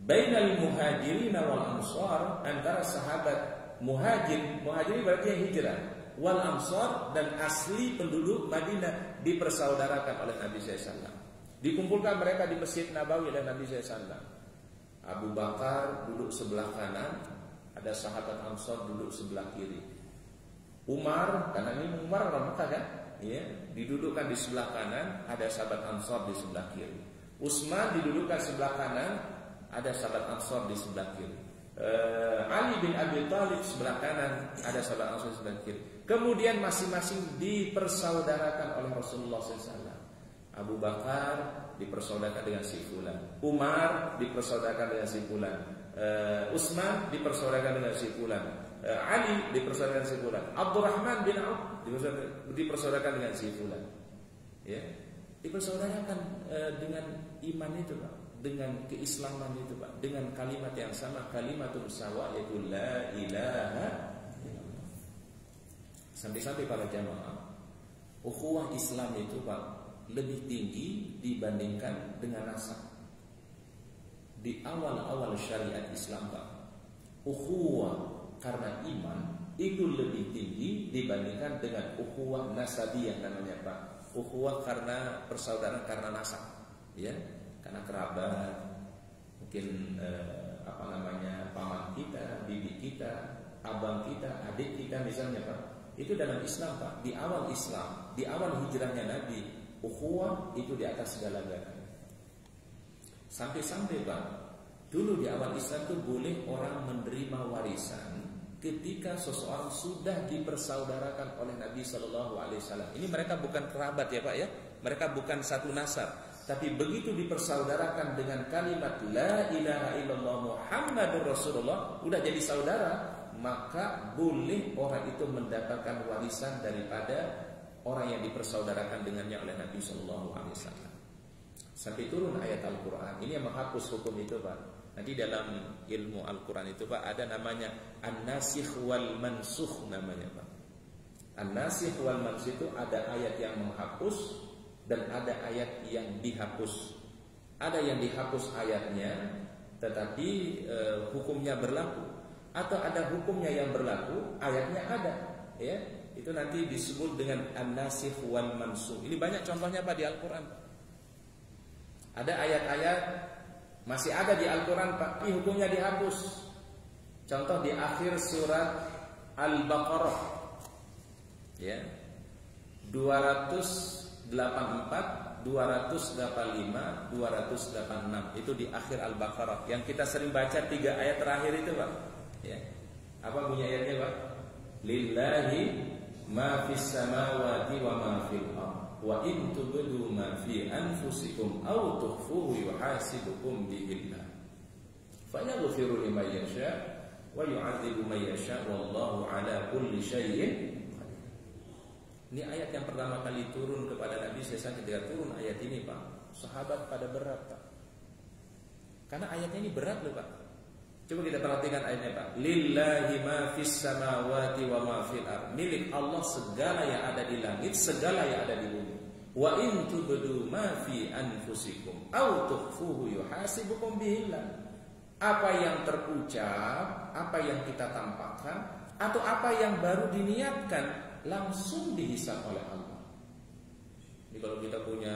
Bainal muhajirin wal ansar, antara sahabat muhajir berarti yang hijrah, wal ansar dan asli penduduk Madinah dipersaudarakan oleh Nabi SAW. Dikumpulkan mereka di Masjid Nabawi oleh Nabi SAW. Abu Bakar duduk sebelah kanan, ada sahabat Ansar duduk sebelah kiri. Umar, karena ini Umar orang Mekah kan, ya, didudukkan di sebelah kanan, ada sahabat Ansar di sebelah kiri. Utsman didudukkan sebelah kanan, ada sahabat Ansar di sebelah kiri. Ali bin Abi Thalib sebelah kanan, ada sahabat Ansar sebelah kiri. Kemudian masing-masing dipersaudarakan oleh Rasulullah SAW. Abu Bakar dipersaudarakan dengan si fulan, Umar dipersaudarakan dengan si fulan, Utsman dipersaudarakan dengan si fulan, Ali dipersaudarakan dengan si fulan, Abdurrahman bin Auf dipersaudarakan dengan si fulan. Ya, dipersaudarakan dengan iman itu, Pak, dengan keislaman itu, Pak, dengan kalimat yang sama, kalimatun sawa, yaitu la ilaha illallah. Sampai-sampai para jamaah, ukhuwah Islam itu, Pak, lebih tinggi dibandingkan dengan nasab. Di awal-awal syariat Islam, Pak, ukhuwah karena iman itu lebih tinggi dibandingkan dengan ukhuwah nasabiyah namanya, Pak. Ukhuwah karena persaudaraan karena nasab, ya, karena kerabat, mungkin paman kita, bibi kita, abang kita, adik kita misalnya, Pak. Itu dalam Islam, Pak. Di awal Islam, di awal hijrahnya Nabi, ukhuwah itu di atas segala-galanya. Sampai-sampai, Pak, Dulu di awal Islam itu boleh orang menerima warisan ketika seseorang sudah dipersaudarakan oleh Nabi Shallallahu Alaihi Wasallam. Ini mereka bukan kerabat ya Pak ya, mereka bukan satu nasab, tapi begitu dipersaudarakan dengan kalimat La ilaha illallah Muhammadur Rasulullah, udah jadi saudara, maka boleh orang itu mendapatkan warisan daripada orang yang dipersaudarakan dengannya oleh Nabi Shallallahu Alaihi Wasallam. Sampai turun ayat Al-Quran. Ini yang menghapus hukum itu Pak. Nanti dalam ilmu Al-Quran itu Pak ada namanya An-Nasikh wal Mansukh namanya Pak. An-Nasikh wal Mansukh itu ada ayat yang menghapus dan ada ayat yang dihapus. Ada yang dihapus ayatnya tetapi hukumnya berlaku, atau ada hukumnya yang berlaku ayatnya ada ya. Itu nanti disebut dengan An-Nasikh wal Mansukh. Ini banyak contohnya Pak di Al-Quran Pak. Ada ayat-ayat masih ada di Al-Quran Pak, tapi hukumnya dihapus. Contoh di akhir surat Al-Baqarah ya, 284, 285, 286. Itu di akhir Al-Baqarah. Yang kita sering baca 3 ayat terakhir itu Pak ya. Apa bunyi ayatnya Pak? Lillahi ma fis samawati wa ma fil ardh wa in tubdu ma fi anfusikum aw tukhfuhu yuhasibukum bihillah fayaghfiru liman yasha wa yu'adzibu man yasha wallahu ala kulli syai'in qadir. Ini ayat yang pertama kali turun kepada Nabi SAW. Ketika turun ayat ini Pak, sahabat pada berat Pak, karena ayatnya ini berat loh Pak. Coba kita perhatikan ayatnya Pak. Lillahi ma fis samawati wa ma fil ardh. Milik Allah segala yang ada di langit, segala yang ada di bumi. Wa in tubdu ma fi anfusikum aw tukhfuhu yuhasibukum bihillah. Apa yang terucap, apa yang kita tampakkan, atau apa yang baru diniatkan langsung dihisab oleh Allah. Jadi kalau kita punya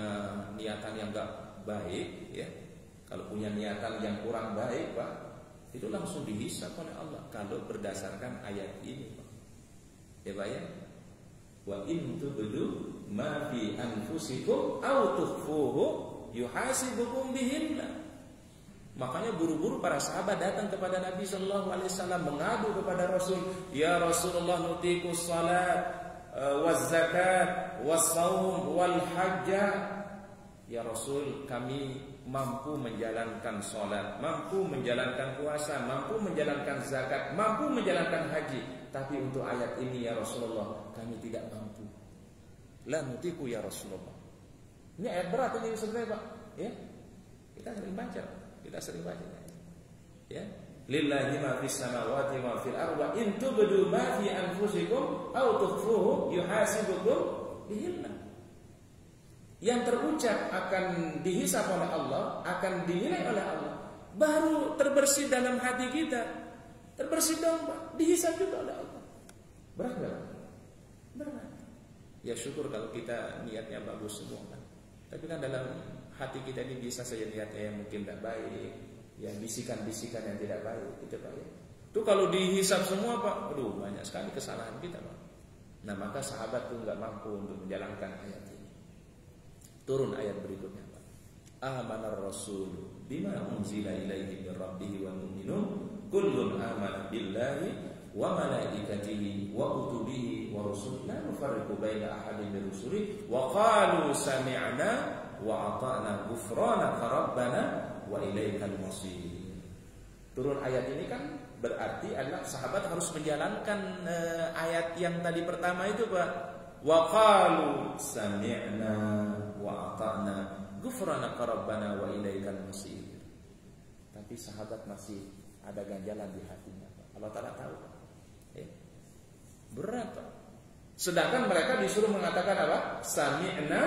niatan yang enggak baik ya, kalau punya niatan yang kurang baik Pak, itu langsung dihisab oleh Allah kalau berdasarkan ayat ini Pak. Ya Pak ya. Wa in tubdu ma fi anfusikum aw tukhfuhu yuhasibukum bihinna. Makanya buru-buru para sahabat datang kepada Nabi sallallahu alaihi wasallam mengadu kepada Rasul, "Ya Rasulullah, nutiku salat waz zakat was saum wal hajj." Ya Rasul, kami mampu menjalankan sholat, mampu menjalankan puasa, mampu menjalankan zakat, mampu menjalankan haji. Tapi untuk ayat ini ya Rasulullah, kami tidak mampu. La nutiku ya Rasulullah. Ini ayat berat ini sebenarnya Pak ya. Kita sering baca. Ya. Lillahi ma fis samawati wa fil ardh wa in tubdu ma fi anfusikum aw tukhfuhu yuhasibukum bihillah. Yang terucap akan dihisab oleh Allah, akan dinilai oleh Allah. Baru terbersih dalam hati kita, terbersih dong Pak, dihisab juga oleh Allah. Berat gak? Berat. Ya syukur kalau kita niatnya bagus semua kan. Tapi kan dalam hati kita ini bisa saja niatnya yang mungkin tidak baik, yang bisikan-bisikan yang tidak baik, itu Pak ya. Itu kalau dihisab semua Pak, aduh banyak sekali kesalahan kita Pak. Nah maka sahabat tuh nggak mampu untuk menjalankan ayat ini. Turun ayat berikutnya Pak. Amanar Rasul bima unzila ilaihi min rabbih wal mu'minun kullun amana billahi wa malaikatihi wa kutubihi wa rusulihi la nufarriqu baina ahadin min rusulihi wa qalu sami'na wa ata'na ghufranaka rabbana wa ilaikal masir. Turun ayat ini kan berarti adalah sahabat harus menjalankan ayat yang tadi pertama itu Pak. Wa qalu sami'na wa ata'na ghufranaka rabbana wa ilaikal masir. Tapi sahabat masih ada ganjalan di hatinya Pak. Allah Ta'ala tahu Pak. Berat Pak. Sedangkan mereka disuruh mengatakan apa? Sami'na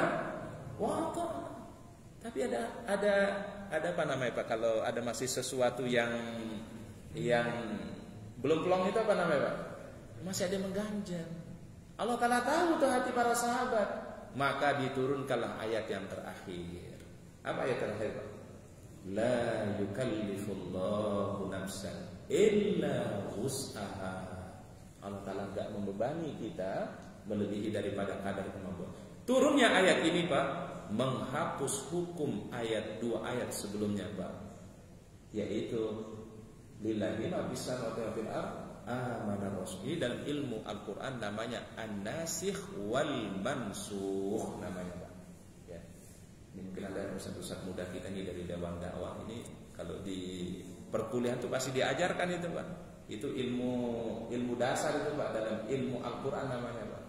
wa ata'na. Tapi ada apa namanya Pak? Kalau ada masih sesuatu yang belum plong itu apa namanya Pak? Masih ada yang mengganjal. Allah Ta'ala tahu tuh hati para sahabat. Maka diturunkanlah ayat yang terakhir. Apa ayat terakhir Pak? La yukallifullahu nafsan illa wus'aha. Allah Ta'ala enggak membebani kita melebihi daripada kadar kemampuan. Turunnya ayat ini Pak menghapus hukum ayat 2 ayat sebelumnya Pak. yaitu lillahi ma fis samawati wa fil ardh amana rasul. Ini dalam ilmu Al-Qur'an namanya an-nasikh wal mansukh namanya, Pak. Ya. Ini mungkin ada ustaz-ustaz muda kita ini dari Dewan Dakwah ini kalau di perkuliahan itu pasti diajarkan itu, Pak. Itu ilmu dasar itu, Pak, dalam ilmu Al-Qur'an namanya, Pak.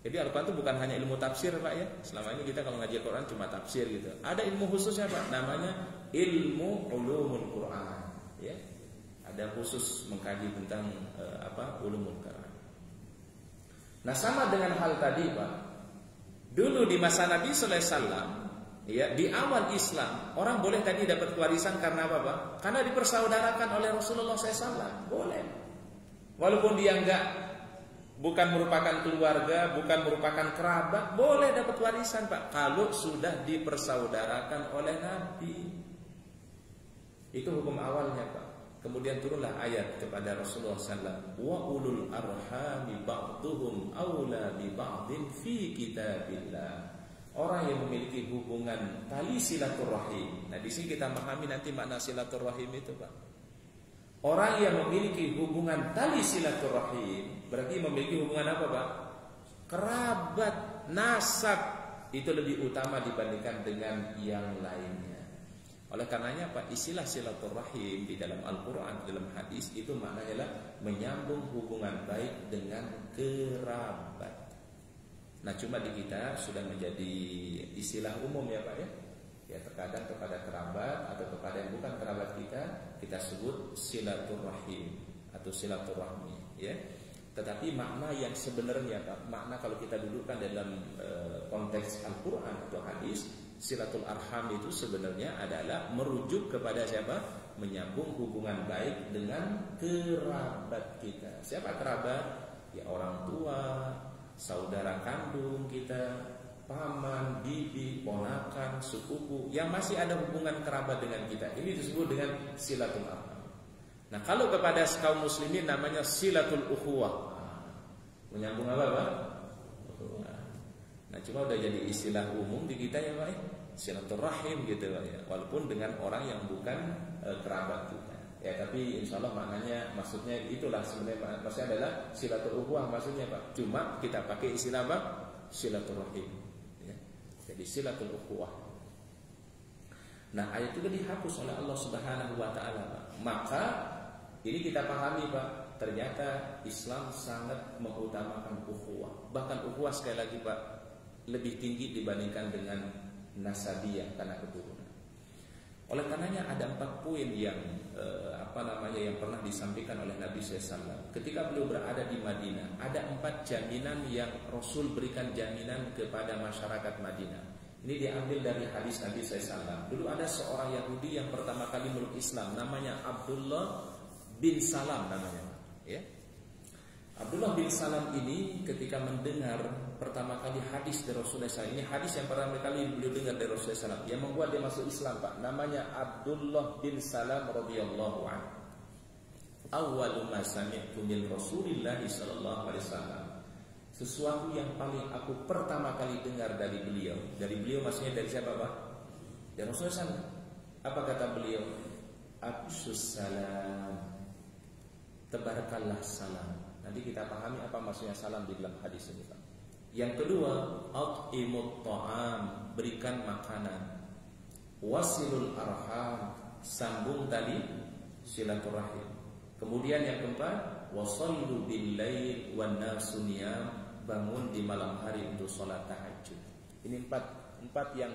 Jadi Al-Qur'an itu bukan hanya ilmu tafsir, Pak, ya. Selama ini kita kalau ngaji Al-Qur'an cuma tafsir gitu. Ada ilmu khususnya, Pak, namanya ilmu ulumul Qur'an, ya. Ada khusus mengkaji tentang ulumul Qur'an. Nah, sama dengan hal tadi, Pak. Dulu di masa Nabi sallallahu alaihi wasallam, ya, di awal Islam, orang boleh tadi dapat warisan karena apa, Pak? Karena dipersaudarakan oleh Rasulullah SAW. Boleh. Walaupun dia bukan merupakan keluarga, bukan merupakan kerabat, boleh dapat warisan, Pak, kalau sudah dipersaudarakan oleh Nabi. Itu hukum awalnya, Pak. Kemudian turunlah ayat kepada Rasulullah SAW, wa ulul arhami ba'duhum aula bi ba'din fi kitabillah. Orang yang memiliki hubungan tali silaturahim. Nah, di sini kita memahami nanti makna silaturahim itu, Pak. Orang yang memiliki hubungan tali silaturahim berarti memiliki hubungan apa, Pak? Kerabat, nasab. Itu lebih utama dibandingkan dengan yang lainnya. Oleh karenanya, Pak, istilah silaturahim di dalam Al-Quran, dalam hadis itu maknanya adalah menyambung hubungan baik dengan kerabat. Nah, cuma di kita sudah menjadi istilah umum, ya, Pak, ya. Ya, terkadang kepada kerabat atau kepada yang bukan kerabat kita sebut silaturahim atau silaturahmi, ya. Tetapi makna yang sebenarnya, Pak, makna kalau kita dudukkan dalam konteks Al-Quran atau hadis, silatul arham itu sebenarnya adalah merujuk kepada siapa? Menyambung hubungan baik dengan kerabat kita. Siapa kerabat? Ya, orang tua, saudara kandung kita, paman, bibi, ponakan, sepupu yang masih ada hubungan kerabat dengan kita. Ini disebut dengan silatul arham. Nah, kalau kepada kaum muslimin namanya silatul ukhuwah. Menyambung apa, Pak? Nah, cuma udah jadi istilah umum di kita, ya, Pak, silaturahim gitu, Pak, ya. Walaupun dengan orang yang bukan kerabat kita. Ya, tapi insya Allah maknanya, maksudnya itulah sebenarnya, maksudnya adalah silatul ukhuwah maksudnya, Pak. Cuma kita pakai istilah apa? Silaturahim, ya. Jadi silatul ukhuwah. Nah, ayat itu dihapus oleh Allah Subhanahu wa taala, Pak. Maka ini kita pahami, Pak, ternyata Islam sangat mengutamakan ukhuwah. Bahkan ukhuwah sekali lagi, Pak, lebih tinggi dibandingkan dengan nasabiyah karena keturunan. Oleh karenanya ada 4 poin yang yang pernah disampaikan oleh Nabi SAW. Ketika beliau berada di Madinah, ada 4 jaminan yang Rasul berikan jaminan kepada masyarakat Madinah. Ini diambil dari hadis Nabi SAW. Dulu ada seorang Yahudi yang pertama kali meluk Islam, namanya Abdullah bin Salam namanya, ya. Abdullah bin Salam ini ketika mendengar pertama kali hadis dari Rasulullah SAW, ini hadis yang pertama kali beliau dengar dari Rasulullah SAW, yang membuat dia masuk Islam, Pak. Namanya Abdullah bin Salam radhiyallahu anhu. Awwalu ma sami'tu min Rasulillah sallallahu alaihi wasallam. Sesuatu yang paling aku pertama kali dengar dari beliau. Dari beliau maksudnya dari siapa, Pak? Dari Rasulullah SAW. Apa kata beliau? Afshus salam. Tebarkanlah salam. Nanti kita pahami apa maksudnya salam di dalam hadis ini, Pak. Yang kedua, at'imut ta'am, berikan makanan. Wasilul arham, sambung tali silaturahim. Kemudian yang keempat, wasallu bil lail wan nasu niyam, bangun di malam hari untuk salat tahajud. Ini empat yang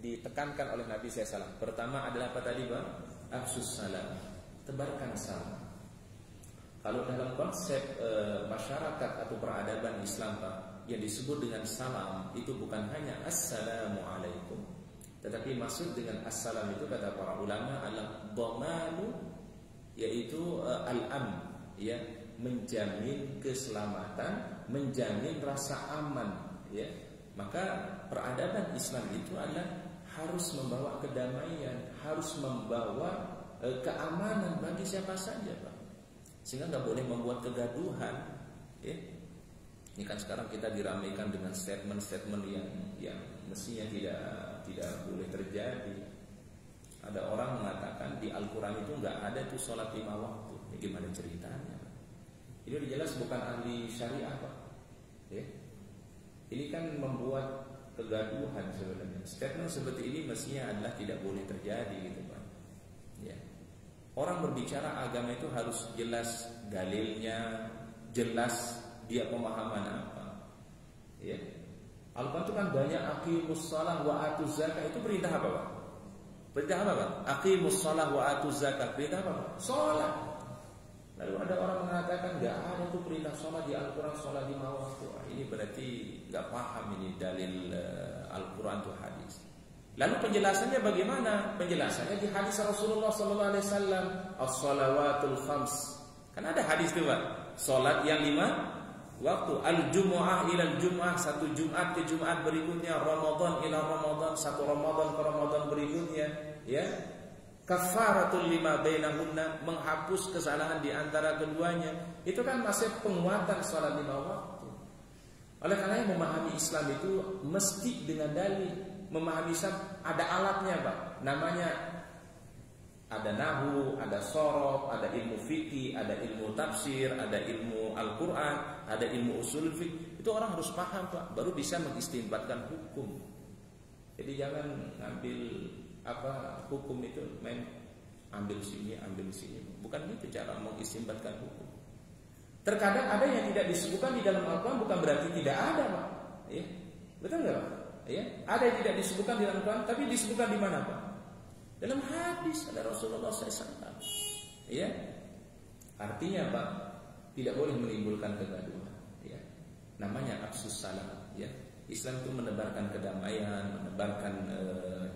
ditekankan oleh Nabi SAW. Pertama adalah apa tadi, Pak? Afsus salam, tebarkan salam. Kalau dalam konsep masyarakat atau peradaban Islam, Pak, yang disebut dengan salam itu bukan hanya assalamualaikum, tetapi maksud dengan assalam itu kata para ulama adalah dhamanu, yaitu al-am, ya, menjamin keselamatan, menjamin rasa aman, ya. Maka peradaban Islam itu adalah harus membawa kedamaian, harus membawa keamanan bagi siapa saja, Pak. Sehingga nggak boleh membuat kegaduhan, ya. Ini kan sekarang kita diramaikan dengan statement-statement yang mestinya tidak boleh terjadi. Ada orang mengatakan di Al-Quran itu nggak ada tuh sholat 5 waktu. Ya, gimana ceritanya? Ini udah jelas bukan ahli syariah Pak. Ya. Ini kan membuat kegaduhan sebenarnya. Statement seperti ini mestinya adalah tidak boleh terjadi gitu Pak. Ya. Orang berbicara agama itu harus jelas dalilnya, jelas dia pemahaman apa. Ya. Al-Quran itu kan banyak aqimus shalah wa atuz zakah, itu perintah apa Pak? Perintah apa Pak? Aqimus shalah wa atuz zakah, perintah apa Pak? Salat. Lalu ada orang mengatakan enggak ada tuh perintah salat di Al-Quran, salat 5 waktu. Ini berarti enggak paham ini dalil Al-Quran itu hadis. Lalu penjelasannya bagaimana? Penjelasannya di hadis Rasulullah sallallahu alaihi wasallam, as-shalawatul khams. Kan ada hadis itu Pak, salat yang 5 waktu, al-jumu'ah ila al-jumu'ah, satu Jumat ke Jumat berikutnya, Ramadan ila Ramadan, satu Ramadan ke Ramadan berikutnya, ya. Kafaratul lima bainahunna, menghapus kesalahan di antara keduanya. Itu kan masih penguatan salat 5 waktu. Oleh karena memahami Islam itu mesti dengan dalil. Memahami Islam ada alatnya Pak. Namanya ada nahwu, ada shorof, ada ilmu fikih, ada ilmu tafsir, ada ilmu Al-Quran, ada ilmu usul fiqh. Itu orang harus paham Pak, baru bisa mengistinbatkan hukum. Jadi jangan ngambil hukum itu main ambil sini. Bukan itu cara mengistinbatkan hukum. Terkadang ada yang tidak disebutkan di dalam Al-Quran bukan berarti tidak ada Pak. Ya. Betul nggak Pak? Ya. Ada yang tidak disebutkan di dalam Al-Quran, tapi disebutkan di mana Pak? Dalam hadis ada Rasulullah SAW. Ya, artinya Pak, tidak boleh menimbulkan kegaduhan. Ya, namanya afsus salam. Ya, Islam itu menebarkan kedamaian, menebarkan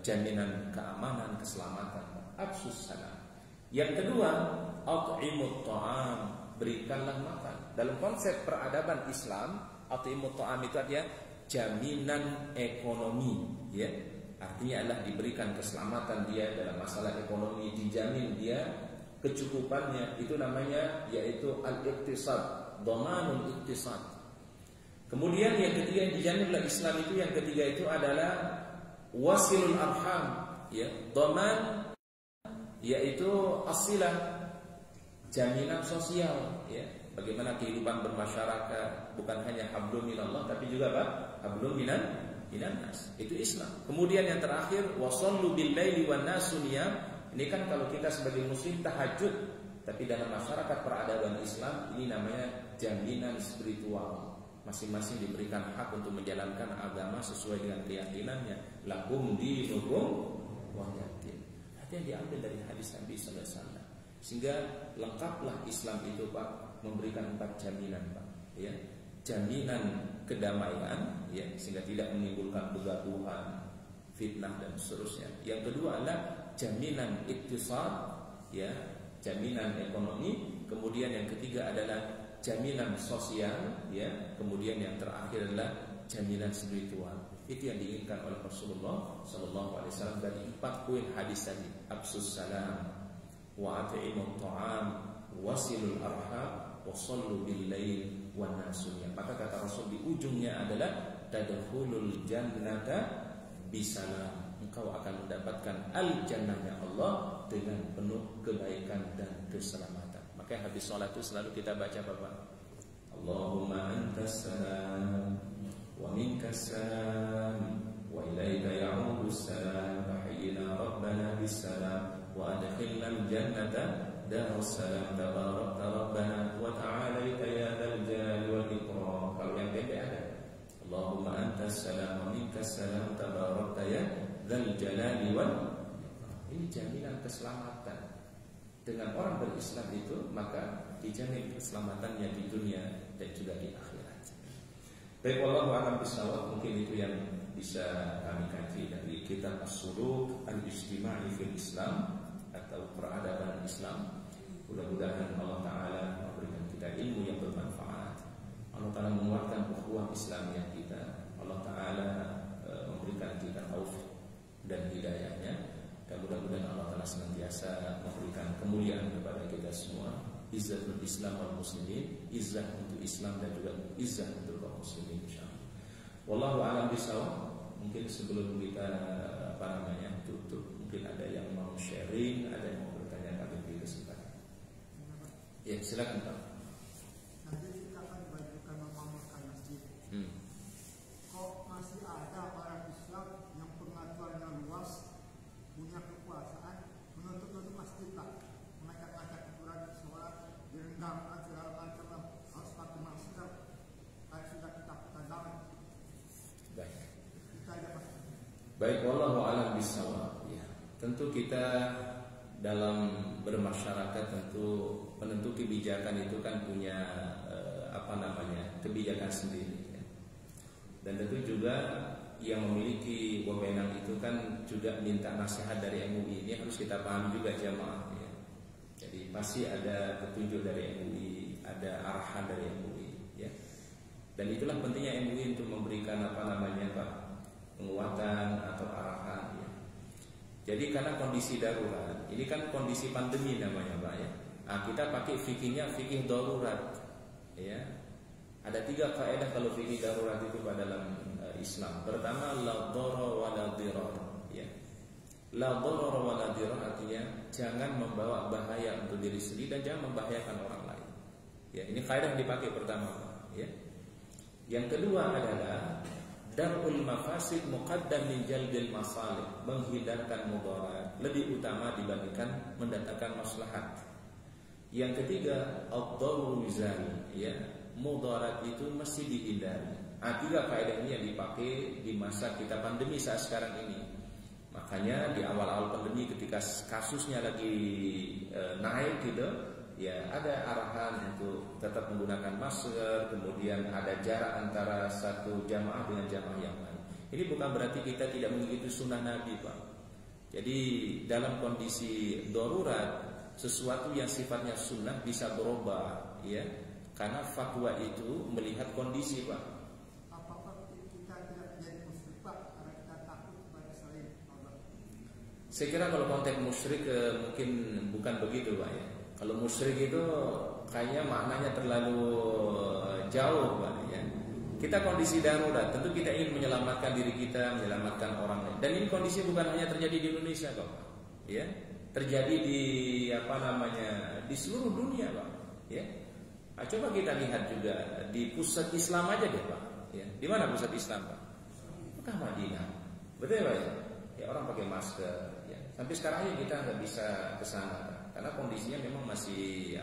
jaminan keamanan, keselamatan. Afsus salam. Yang kedua, at'imut ta'am, berikanlah makan. Dalam konsep peradaban Islam, at'imut ta'am itu artinya jaminan ekonomi. Ya. Artinya adalah diberikan keselamatan dia dalam masalah ekonomi, dijamin dia kecukupannya. Itu namanya yaitu al-iqtisad, dhamanul iqtisad. Kemudian yang ketiga yang dijamin oleh Islam itu, yang ketiga itu adalah wasilul arham, ya, dhaman yaitu asilah, jaminan sosial, ya. Bagaimana kehidupan bermasyarakat, bukan hanya hablum minallah tapi juga apa? Hablum minannas. Itu Islam. Kemudian yang terakhir, wasallu bil laili wan nasu niyam. Ini kan kalau kita sebagai muslim tahajud, tapi dalam masyarakat peradaban Islam ini namanya jaminan spiritual. Masing-masing diberikan hak untuk menjalankan agama sesuai dengan keyakinannya. Lakum dinukum waliyadin. Hati yang diambil dari hadis Nabi sallallahu alaihi wasallam. Sehingga lengkaplah Islam itu Pak, memberikan 4 jaminan Pak, ya. Jaminan kedamaian, ya, sehingga tidak menimbulkan kegaduhan, fitnah dan seterusnya. Yang kedua adalah jaminan iktisad, ya, jaminan ekonomi. Kemudian yang ketiga adalah jaminan sosial, ya. Kemudian yang terakhir adalah jaminan spiritual. Itu yang diinginkan oleh Rasulullah sallallahu alaihi wasallam dari 4 poin hadis tadi. Absus salam, wa at'imut ta'am, wasilul arham, wasallu bil lail wan nasunya. Maka kata Rasul di ujungnya adalah tadkhulul jannata bisalam. Engkau akan mendapatkan al-jannahnya Allah dengan penuh kebaikan dan keselamatan. Maka habis salat itu selalu kita baca Bapak, Allahumma antas salam wa minkas salam wa ilaika ya'udus salam wa hayyina rabbana bis salam wa adkhilnal jannata darussalam tabarakta rabbana wa ta'alaita ya dzal jalali wal ikram. Kalau yang pendek ada Allahumma antas salam wa minkas salam tabarakta ya dzal jalali wal ikram. Ini jaminan keselamatan. Dengan orang berislam itu maka dijamin keselamatannya di dunia dan juga di akhirat. Baik, wallahu a'lam bishawab. Mungkin itu yang bisa kami kaji dari kitab As-Suluk Al-Ijtima'i fil Islam atau peradaban Islam. Mudah-mudahan Allah Ta'ala memberikan kita ilmu yang bermanfaat. Allah Ta'ala menguatkan ukhuwah Islamiyah kita. Allah Ta'ala memberikan kita taufik dan hidayahnya. Dan mudah-mudahan Allah Ta'ala senantiasa memberikan kemuliaan kepada kita semua. Izzatul Islam wal muslimin, izzah untuk Islam dan juga izzah untuk kaum muslimin insyaallah. Wallahu a'lam bishawab. Mungkin sebelum kita tutup. Mungkin ada yang mau sharing, ada yang mau bertanya, kami beri kesempatan. Ya, silakan Pak. Nanti kita akan dibajukan membangunkan masjid. Kok masih ada orang Islam yang pengaturannya luas, punya kekuasaan, menutup masjid Pak, mengacak-acak aturan sholat, direndam segala macam, harus pakai masker, kayak sudah kita katakan. Baik. Kita aja Pak. Baik, wallahu a'lam bishawab. Ya, tentu kita dalam bermasyarakat tentu penentu kebijakan itu kan punya kebijakan sendiri. Ya. Dan tentu juga yang memiliki wewenang itu kan juga minta nasihat dari MUI. Ini harus kita pahami juga jamaah. Ya. Jadi pasti ada petunjuk dari MUI, ada arahan dari MUI. Ya. Dan itulah pentingnya MUI untuk memberikan penguatan atau arahan. Ya. Jadi karena kondisi darurat, ini kan kondisi pandemi namanya Pak ya. Nah, kita pakai fikihnya fikih darurat. Ya. Ada 3 kaidah kalau fikih darurat itu pada dalam Islam. Pertama, la dharar wa la dirar. Ya. La dharar wa la dirar artinya jangan membawa bahaya untuk diri sendiri dan jangan membahayakan orang lain. Ya, ini kaidah yang dipakai pertama Pak. Ya. Yang kedua adalah darul mafasid muqaddam min jalbil masalih, menghindarkan mudarat lebih utama dibandingkan mendatangkan maslahat. Yang ketiga, ad-darru yuzal, ya, mudarat itu mesti dihindari. 3 kaidah ini yang dipakai di masa kita pandemi saat sekarang ini. Makanya di awal-awal pandemi ketika kasusnya lagi naik gitu, ya ada arahan untuk tetap menggunakan masker, kemudian ada jarak antara satu jamaah dengan jamaah yang lain. Ini bukan berarti kita tidak mengikuti sunnah Nabi Pak. Jadi dalam kondisi darurat, sesuatu yang sifatnya sunnah bisa berubah, ya, karena fatwa itu melihat kondisi Pak. Apakah kita tidak menjadi musyrik Pak karena kita takut kepada selain Allah? Saya kira kalau konteks musyrik mungkin bukan begitu Pak ya. Kalau musyrik itu kayaknya maknanya terlalu jauh Pak ya. Kita kondisi darurat, tentu kita ingin menyelamatkan diri kita, menyelamatkan orang lain. Dan ini kondisi bukan hanya terjadi di Indonesia Pak. Ya. Terjadi di di seluruh dunia Pak. Ya. Nah, coba kita lihat juga di pusat Islam aja deh Pak. Ya. Di mana pusat Islam Pak? Mekah Madinah. Betul Pak ya? Ya, orang pakai masker. Ya. Sampai sekarang aja kita nggak bisa ke sana Pak. Karena kondisinya memang masih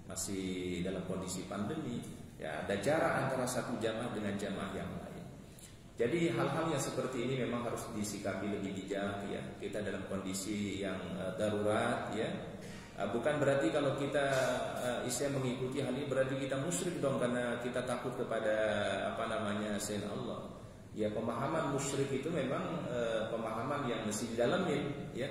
masih dalam kondisi pandemi. Ya, ada jarak antara satu jamaah dengan jamaah yang lain. Jadi hal-hal yang seperti ini memang harus disikapi lebih bijak ya. Kita dalam kondisi yang darurat ya. Bukan berarti kalau kita Islam mengikuti hal ini berarti kita musyrik dong karena kita takut kepada selain Allah. Ya, pemahaman musyrik itu memang pemahaman yang mesti didalamin ya.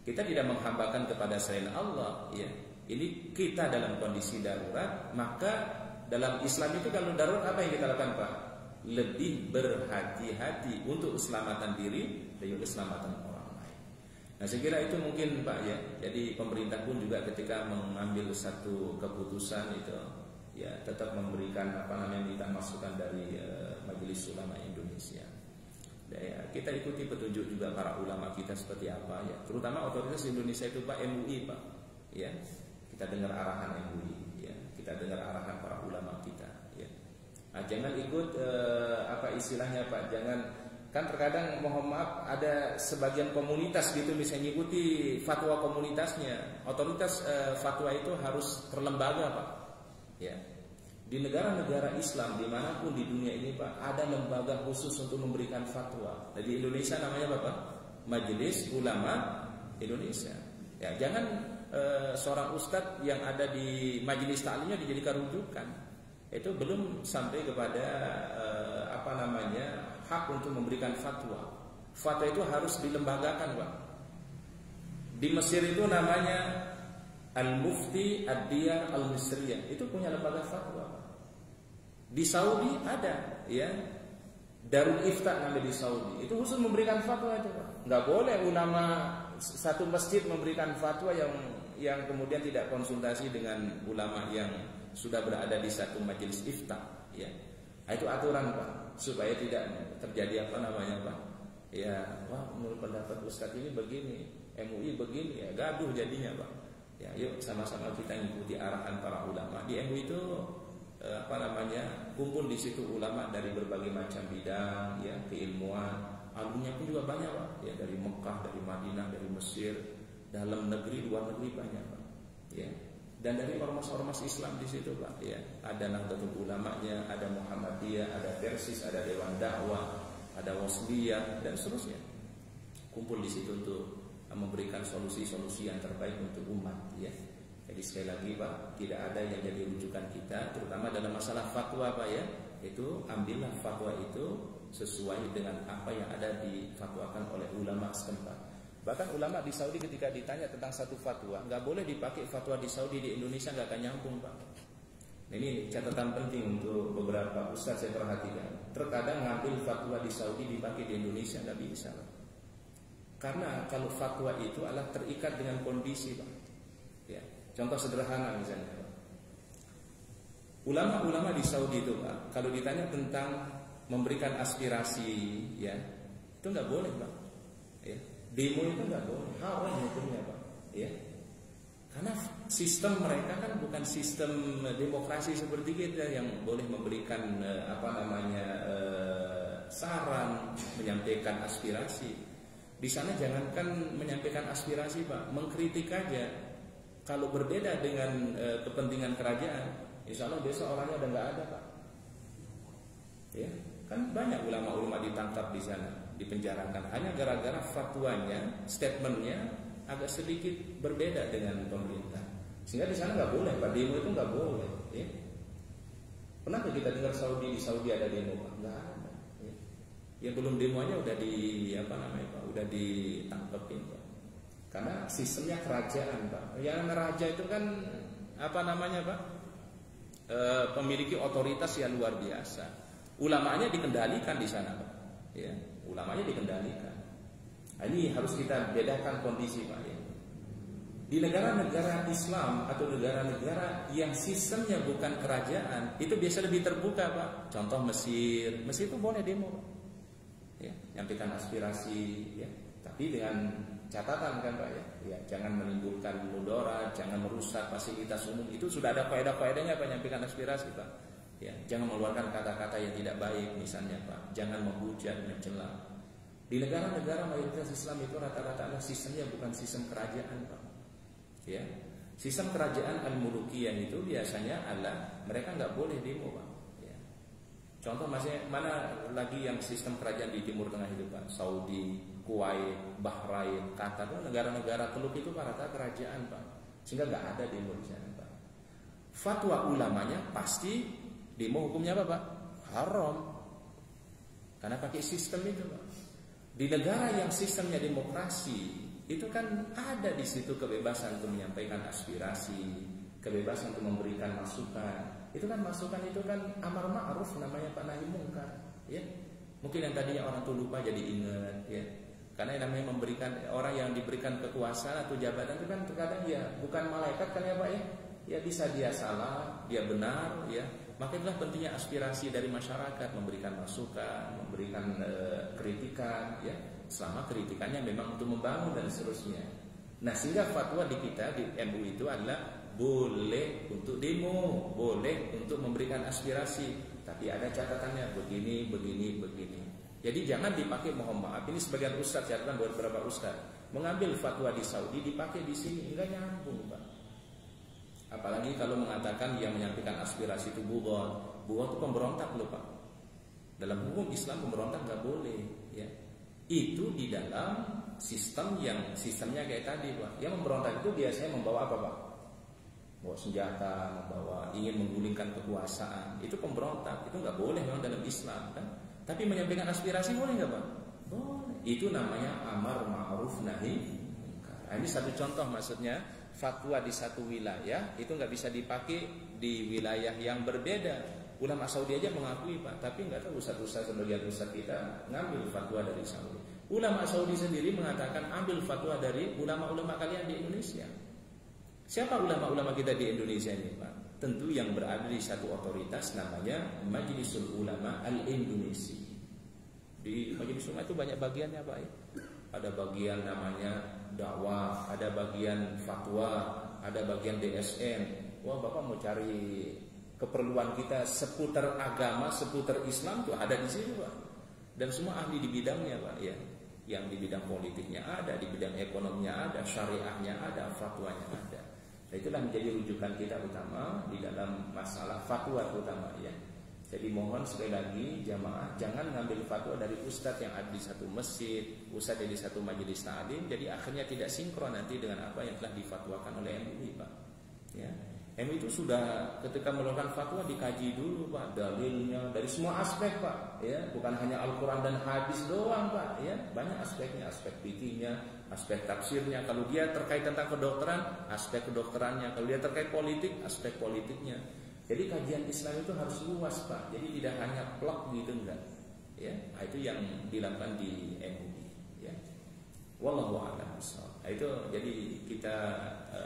Kita tidak menghambakan kepada selain Allah ya. Ini kita dalam kondisi darurat, maka dalam Islam itu kalau darurat apa yang kita lakukan Pak? Lebih berhati-hati untuk keselamatan diri dan juga keselamatan orang lain. Nah, saya kira itu mungkin Pak ya. Jadi pemerintah pun juga ketika mengambil satu keputusan itu ya tetap memberikan minta masukan dari Majelis Ulama Indonesia. Ya, kita ikuti petunjuk juga para ulama kita seperti apa ya. Terutama otoritas Indonesia itu Pak MUI Pak. Ya. Kita dengar arahan MUI ya. Kita dengar arahan para ulama kita ya. Nah, jangan ikut istilahnya Pak, jangan kan terkadang mohon maaf ada sebagian komunitas gitu misalnya ikuti fatwa komunitasnya. Otoritas fatwa itu harus terlembaga Pak. Ya. Di negara-negara Islam dimanapun di dunia ini Pak ada lembaga khusus untuk memberikan fatwa. Di Indonesia namanya apa Pak? Majelis Ulama Indonesia. Ya, jangan seorang ustadz yang ada di majelis taklimnya dijadikan rujukan. Itu belum sampai kepada hak untuk memberikan fatwa. Fatwa itu harus dilembagakan Pak. Di Mesir itu namanya Al-Mufti Ad-Diyar Al-Misriyah. Itu punya lembaga fatwa. Di Saudi ada ya, Darul Ifta namanya di Saudi. Itu khusus memberikan fatwa itu Pak. Nggak boleh ulama satu masjid memberikan fatwa yang kemudian tidak konsultasi dengan ulama yang sudah berada di satu majelis ifta ya. Nah, itu aturan Pak supaya tidak terjadi Ya, wah menurut pendapat Ustadz ini begini, MUI begini, ya gaduh jadinya Pak. Ya, yuk sama-sama kita ngikuti arahan para ulama. Di MUI itu kumpul di situ ulama dari berbagai macam bidang, ya keilmuan. Alumnya pun juga banyak Pak. Ya dari Mekah, dari Madinah, dari Mesir, dalam negeri, luar negeri banyak Pak. Ya. Dan dari ormas-ormas Islam di situ Pak. Ya, ada Nahdlatul Ulamanya, ada Muhammadiyah, ada Persis, ada Dewan Dakwah, ada Wasliyah dan seterusnya. Kumpul di situ untuk memberikan solusi-solusi yang terbaik untuk umat ya. Jadi sekali lagi Pak, tidak ada yang jadi rujukan kita terutama dalam masalah fatwa Pak ya. Itu ambillah fatwa itu sesuai dengan apa yang ada difatwakan oleh ulama setempat. Bahkan ulama di Saudi ketika ditanya tentang satu fatwa, nggak boleh dipakai fatwa di Saudi di Indonesia, nggak akan nyambung Pak. Ini catatan penting untuk beberapa ustaz saya perhatikan. Terkadang ngambil fatwa di Saudi dipakai di Indonesia nggak bisa Pak. Karena kalau fatwa itu adalah terikat dengan kondisi Pak. Ya, contoh sederhana misalnya Pak. Ulama-ulama di Saudi itu Pak, kalau ditanya tentang memberikan aspirasi ya, itu nggak boleh Pak. Ya, demo itu nggak boleh, haram hukumnya Pak. Ya. Karena sistem mereka kan bukan sistem demokrasi seperti kita yang boleh memberikan saran, menyampaikan aspirasi. Di sana jangankan menyampaikan aspirasi Pak, mengkritik aja. Kalau berbeda dengan kepentingan kerajaan, insya Allah besok orangnya udah nggak ada Pak. Ya, kan banyak ulama-ulama ditangkap di sana, dipenjarakan hanya gara-gara fatwanya, statementnya agak sedikit berbeda dengan pemerintah. Sehingga di sana nggak boleh Pak, demo itu nggak boleh. Ya. Pernah kita dengar di Saudi ada demo Pak? Nggak ada. Ya. Ya belum demonya udah Pak, udah ditangkepin Pak. Karena sistemnya kerajaan Pak. Yang raja itu kan Pak? Memiliki otoritas yang luar biasa. Ulamanya dikendalikan di sana Pak. Ya, ulamanya dikendalikan. Nah, ini harus kita bedakan kondisi Pak ya. Di negara-negara Islam atau negara-negara yang sistemnya bukan kerajaan, itu biasa lebih terbuka Pak. Contoh Mesir itu boleh demo Pak. Ya, nyampaikan aspirasi ya. Tapi dengan catatan kan Pak ya. Ya, jangan menimbulkan mudarat, jangan merusak fasilitas umum. Itu sudah ada faedah-faedahnya Pak, nyampaikan aspirasi Pak. Ya, jangan mengeluarkan kata-kata yang tidak baik misalnya Pak. Jangan menghujat, mencela. Di negara-negara mayoritas Islam itu rata-rata adalah sistemnya bukan sistem kerajaan Pak. Ya, sistem kerajaan al-mulukiyah itu biasanya adalah mereka nggak boleh demo Pak. Ya. Contoh mana lagi yang sistem kerajaan di Timur Tengah itu Pak? Saudi, Kuwait, Bahrain, Qatar, negara-negara teluk itu rata kerajaan Pak. Sehingga nggak ada demo di sana Pak. Fatwa ulamanya pasti demo hukumnya apa Pak? Haram. Karena pakai sistem itu Pak. Di negara yang sistemnya demokrasi, itu kan ada di situ kebebasan untuk menyampaikan aspirasi, kebebasan untuk memberikan masukan. Itu kan masukan itu kan amar ma'ruf namanya Pak, nahi mungkar. Ya, mungkin yang tadinya orang tuh lupa jadi ingat. Ya, karena yang namanya memberikan orang yang diberikan kekuasaan atau jabatan itu kan terkadang ya bukan malaikat kan ya Pak ya. Ya bisa dia salah, dia benar. Ya, maka itulah pentingnya aspirasi dari masyarakat, memberikan masukan, memberikan kritikan, ya, selama kritikannya memang untuk membangun dan seterusnya. Nah, sehingga fatwa di kita di MUI itu adalah boleh untuk demo, boleh untuk memberikan aspirasi, tapi ada catatannya begini. Jadi jangan dipakai, mohon maaf, ini sebagian ustaz, catatan beberapa ustaz mengambil fatwa di Saudi dipakai di sini, enggak nyambung Pak. Apalagi kalau mengatakan yang menyampaikan aspirasi itu bugon itu pemberontak loh Pak. Dalam hukum Islam pemberontak nggak boleh, ya. Itu di dalam sistemnya kayak tadi Pak. Yang memberontak itu biasanya membawa apa Pak? Bawa senjata, ingin menggulingkan kekuasaan. Itu pemberontak, itu nggak boleh memang dalam Islam kan. Tapi menyampaikan aspirasi boleh nggak Pak? Boleh. Itu namanya amar ma'ruf nahi mungkar. Ini satu contoh maksudnya. Fatwa di satu wilayah itu nggak bisa dipakai di wilayah yang berbeda. Ulama Saudi aja mengakui Pak, tapi nggak tahu ustaz-ustaz sebagian ustaz kita ngambil fatwa dari Saudi. Ulama Saudi sendiri mengatakan ambil fatwa dari ulama-ulama kalian di Indonesia. Siapa ulama-ulama kita di Indonesia ini Pak? Tentu yang berada di satu otoritas namanya Majlisul Ulama Al-Indonesia. Di Di majelis ulama itu banyak bagiannya Pak ya. Ada bagian namanya dakwah, ada bagian fatwa, ada bagian DSN. Wah Bapak mau cari keperluan kita seputar agama, seputar Islam tuh ada di sini Pak. Dan semua ahli di bidangnya Pak ya. Yang di bidang politiknya ada, di bidang ekonominya ada, syariahnya ada, fatwanya ada. Nah, itulah menjadi rujukan kita utama di dalam masalah fatwa terutama ya. Jadi mohon sekali lagi jamaah jangan ngambil fatwa dari ustadz yang ada di satu masjid, ustadz yang di satu majelis ta'lim, jadi akhirnya tidak sinkron nanti dengan apa yang telah difatwakan oleh MUI Pak. Ya. MUI itu sudah ketika melakukan fatwa dikaji dulu Pak, dalilnya dari semua aspek Pak, ya, bukan hanya Al-Qur'an dan hadis doang Pak, ya, banyak aspeknya, aspek fikihnya, aspek tafsirnya, kalau dia terkait tentang kedokteran, aspek kedokterannya, kalau dia terkait politik, aspek politiknya. Jadi kajian Islam itu harus luas Pak. Jadi tidak hanya plak gitu enggak. Ya, nah, itu yang dilakukan di MUI ya. Wallahu a'lam bishawab. Nah, itu jadi kita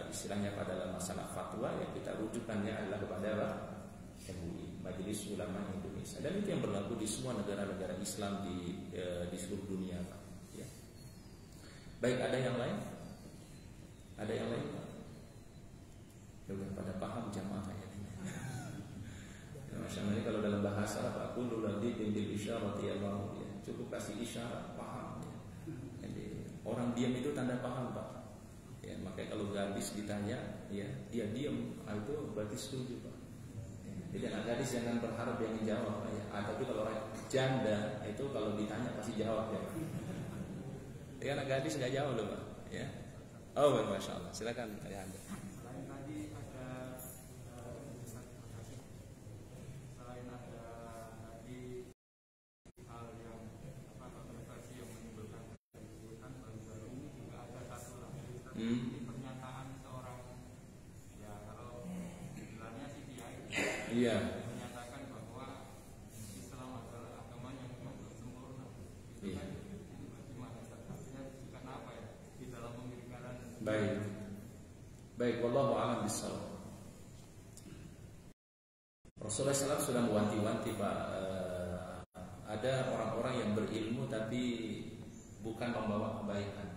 istilahnya pada masalah fatwa ya kita rujukannya adalah kepada MUI, Majelis Ulama Indonesia. Dan itu yang berlaku di semua negara-negara Islam di seluruh dunia Pak ya. Baik, ada yang lain? Ada yang lain Pak? Sudah pada paham jamaah ya. Masyaallah ini kalau dalam bahasa Pak kullu ladhi bil isyarati ya Allah ya. Cukup kasih isyarat paham ya. Jadi orang diam itu tanda paham Pak. Ya, makanya kalau gadis ditanya ya dia diam, itu berarti setuju Pak. Ya, jadi anak gadis jangan berharap dia menjawab ya. Tapi kalau orang janda itu kalau ditanya pasti jawab ya. Ya anak gadis enggak jawab loh Pak ya. Oh, masyaallah. Silakan ya Anda. Pernyataan seorang ya kalau bilangnya sih dia iya menyatakan bahwa Islam adalah agama yang memang belum sempurna. Itu kan gimana artinya kenapa ya di dalam pemikiran. Baik, wallahu a'lam bishawab. Rasulullah SAW sudah mewanti-wanti Pak, ada orang-orang yang berilmu tapi bukan membawa kebaikan,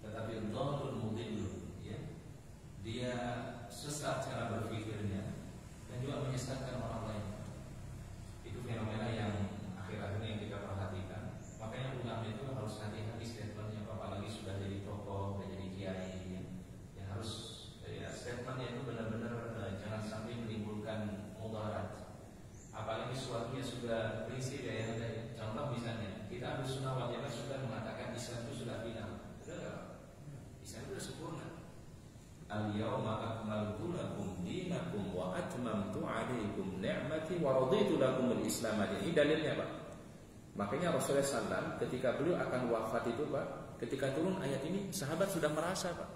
tetapi dhalul mudhillun ya. Dia sesat cara berpikirnya dan juga menyesatkan orang lain. Itu fenomena yang akhir-akhir ini yang kita perhatikan. Makanya ulama itu harus hati-hati statementnya, apalagi sudah jadi tokoh, sudah jadi kiai ya harus ya, statementnya itu benar-benar jangan sampai menimbulkan mudarat. Apalagi suatunya sudah prinsip ya. Contoh misalnya kita Ahlus Sunnah wal Jamaah sudah mengatakan Islam itu sudah final. Islam itu sudah sempurna. Al-yawma akmaltu lakum dinakum wa atmamtu 'alaikum ni'mati wa raditu lakum al-Islam. Ini dalilnya Pak. Makanya Rasulullah SAW ketika beliau akan wafat itu Pak, ketika turun ayat ini sahabat sudah merasa Pak.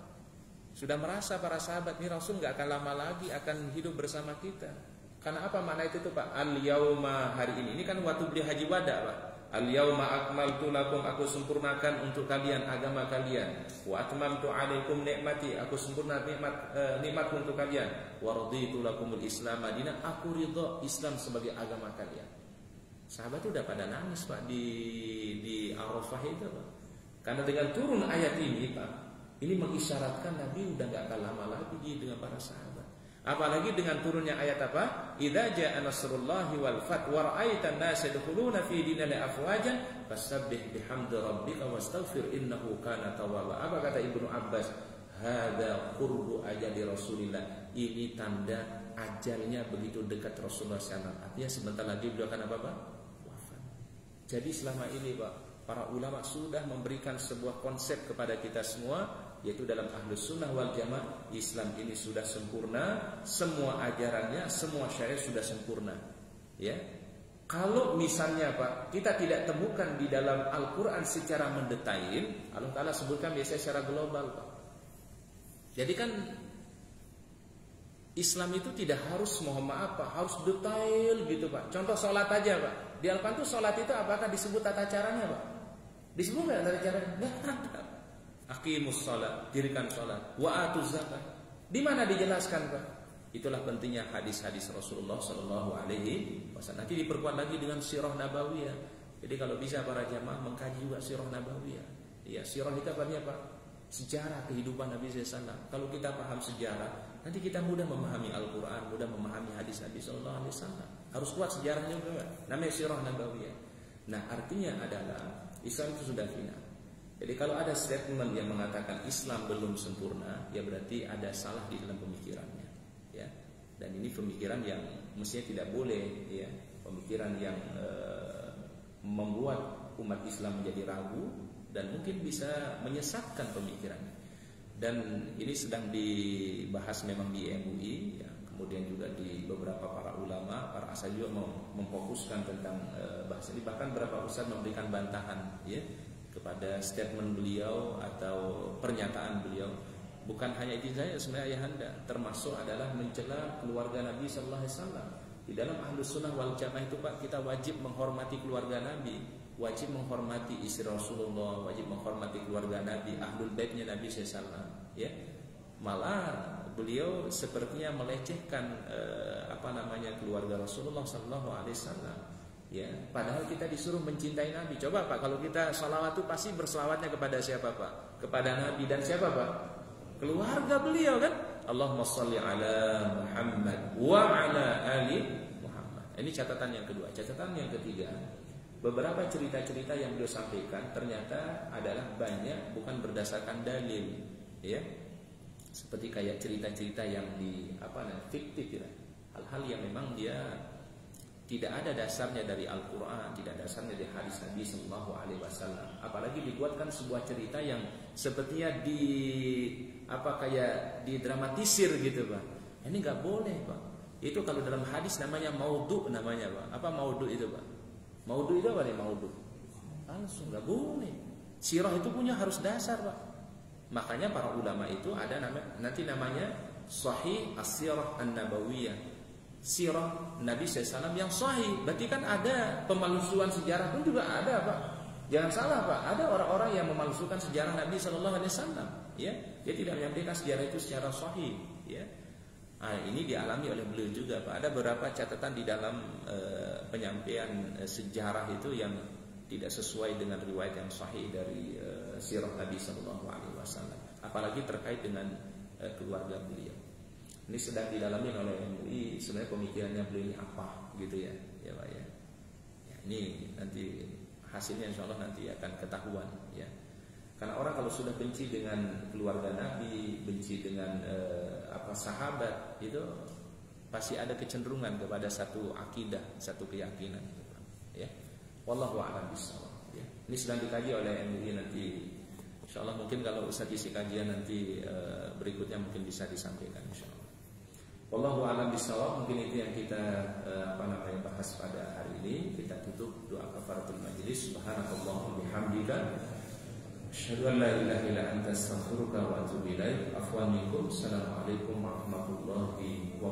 Sudah merasa para sahabat ini Rasul enggak akan lama lagi akan hidup bersama kita. Karena apa makna itu tuh Pak? Al-yauma hari ini kan waktu beli haji wada Pak. Al-yauma akmaltu lakum, aku sempurnakan untuk kalian agama kalian. Wa atmamtu 'alaikum ni'mati, aku sempurna nikmatku untuk kalian. Wa raditu lakumul Islam madinah, aku ridha Islam sebagai agama kalian. Sahabat itu udah pada nangis Pak di Arafah itu Pak. Karena dengan turun ayat ini Pak, ini mengisyaratkan Nabi udah enggak akan lama lagi dengan para sahabat. Apalagi dengan turunnya ayat apa? Idza jaa nasrullahi wal fath wa ra'aitan nasa yadkhuluna fi dinillahi afwajan fasabbih bihamdi rabbika wastaghfir innahu kana tawwaba. Apa kata Ibnu Abbas? Hada qurbu ajali Rasulillah. Ini tanda ajalnya begitu dekat Rasulullah SAW. Artinya sebentar lagi beliau akan apa Pak? Wafat. Jadi selama ini Pak, para ulama sudah memberikan sebuah konsep kepada kita semua, yaitu dalam Ahlus Sunnah wal Jamaah Islam ini sudah sempurna, semua ajarannya, semua syariat sudah sempurna. Ya, kalau misalnya Pak kita tidak temukan di dalam Al-Quran secara mendetail, Allah Taala sebutkan biasanya secara global Pak. Jadi kan Islam itu tidak harus mohon maaf Pak, harus detail gitu Pak. Contoh sholat aja Pak. Di Al-Quran itu sholat itu apakah disebut tata caranya Pak? Disebut nggak tata caranya? Nggak ada. Aqimus shalah, dirikan salat, wa atuz zakat. Di mana dijelaskan Pak? Itulah pentingnya hadis-hadis Rasulullah sallallahu alaihi wasallam. Nanti diperkuat lagi dengan sirah nabawiyah. Jadi kalau bisa para jamaah mengkaji juga sirah nabawiyah. Ya, sirah itu apa? Sejarah kehidupan Nabi SAW. Kalau kita paham sejarah, nanti kita mudah memahami Al-Quran, mudah memahami hadis Nabi SAW. Harus kuat sejarahnya juga. Namanya sirah nabawiyah. Nah, artinya adalah Islam itu sudah final. Jadi kalau ada statement yang mengatakan Islam belum sempurna, ya berarti ada salah di dalam pemikirannya. Ya. Dan ini pemikiran yang mestinya tidak boleh, ya, pemikiran yang membuat umat Islam menjadi ragu dan mungkin bisa menyesatkan pemikirannya. Dan ini sedang dibahas memang di MUI, ya, kemudian juga di beberapa para ulama, para asal juga memfokuskan tentang bahas ini. Bahkan beberapa ustaz memberikan bantahan, ya, kepada statement beliau atau pernyataan beliau. Bukan hanya itu saja sebenarnya ayahanda, termasuk adalah mencela keluarga Nabi Sallallahu Alaihi Wasallam. Di dalam Ahlus Sunnah wal Jamaah itu Pak, kita wajib menghormati keluarga Nabi, wajib menghormati istri Rasulullah, wajib menghormati keluarga Nabi, ahlul baitnya Nabi SAW. Ya, malah beliau sepertinya melecehkan keluarga Rasulullah Sallallahu Alaihi Wasallam. Ya, padahal kita disuruh mencintai Nabi. Coba Pak, kalau kita salawat itu pasti berselawatnya kepada siapa Pak? Kepada Nabi dan siapa Pak? Keluarga beliau kan? Allahumma sholli ala Muhammad wa ala ali Muhammad. Ini catatan yang kedua. Catatan yang ketiga, beberapa cerita-cerita yang beliau sampaikan ternyata adalah banyak bukan berdasarkan dalil, ya. Seperti kayak cerita-cerita yang fiktif, ya. Hal-hal yang memang dia tidak ada dasarnya dari Al-Quran, tidak ada dasarnya dari hadis Nabi Sallallahu Alaihi Wasallam. Apalagi dibuatkan sebuah cerita yang sepertinya didramatisir gitu Pak. Ini nggak boleh Pak. Itu kalau dalam hadis namanya maudhu namanya Pak. Apa maudhu itu Pak? Maudhu itu apa nih maudhu? Langsung nggak boleh. Sirah itu punya harus dasar Pak. Makanya para ulama itu ada namanya Sahih As-Sirah An-Nabawiyah. Sirah Nabi SAW yang sahih. Berarti kan ada pemalsuan sejarah pun juga ada Pak. Jangan salah Pak, ada orang-orang yang memalsukan sejarah Nabi SAW. Ya, dia tidak menyampaikan sejarah itu secara sahih. Ya, ini dialami oleh beliau juga Pak. Ada beberapa catatan di dalam penyampaian sejarah itu yang tidak sesuai dengan riwayat yang sahih dari sirah Nabi SAW. Apalagi terkait dengan keluarga beliau. Ini sedang didalami oleh MUI. Sebenarnya pemikirannya beliau ini apa gitu ya, ya Pak ya. Ini nanti hasilnya insya Allah nanti akan ketahuan ya. Karena orang kalau sudah benci dengan keluarga Nabi, benci dengan sahabat, itu pasti ada kecenderungan kepada satu akidah, satu keyakinan ya. Wallahu a'lam bishawab ya. Ini sedang dikaji oleh MUI nanti. Insya Allah mungkin kalau Ustaz isi kajian nanti berikutnya mungkin bisa disampaikan insya Allah. Wallahu a'lam bishawab. Mungkin itu yang kita bahas pada hari ini. Kita tutup doa kafaratul majlis. Subhanakallahumma bihamdika asyhadu an la ilaha illa anta astaghfiruka wa atubu ilaik. Afwan minkum. Assalamualaikum warahmatullahi wabarakatuh.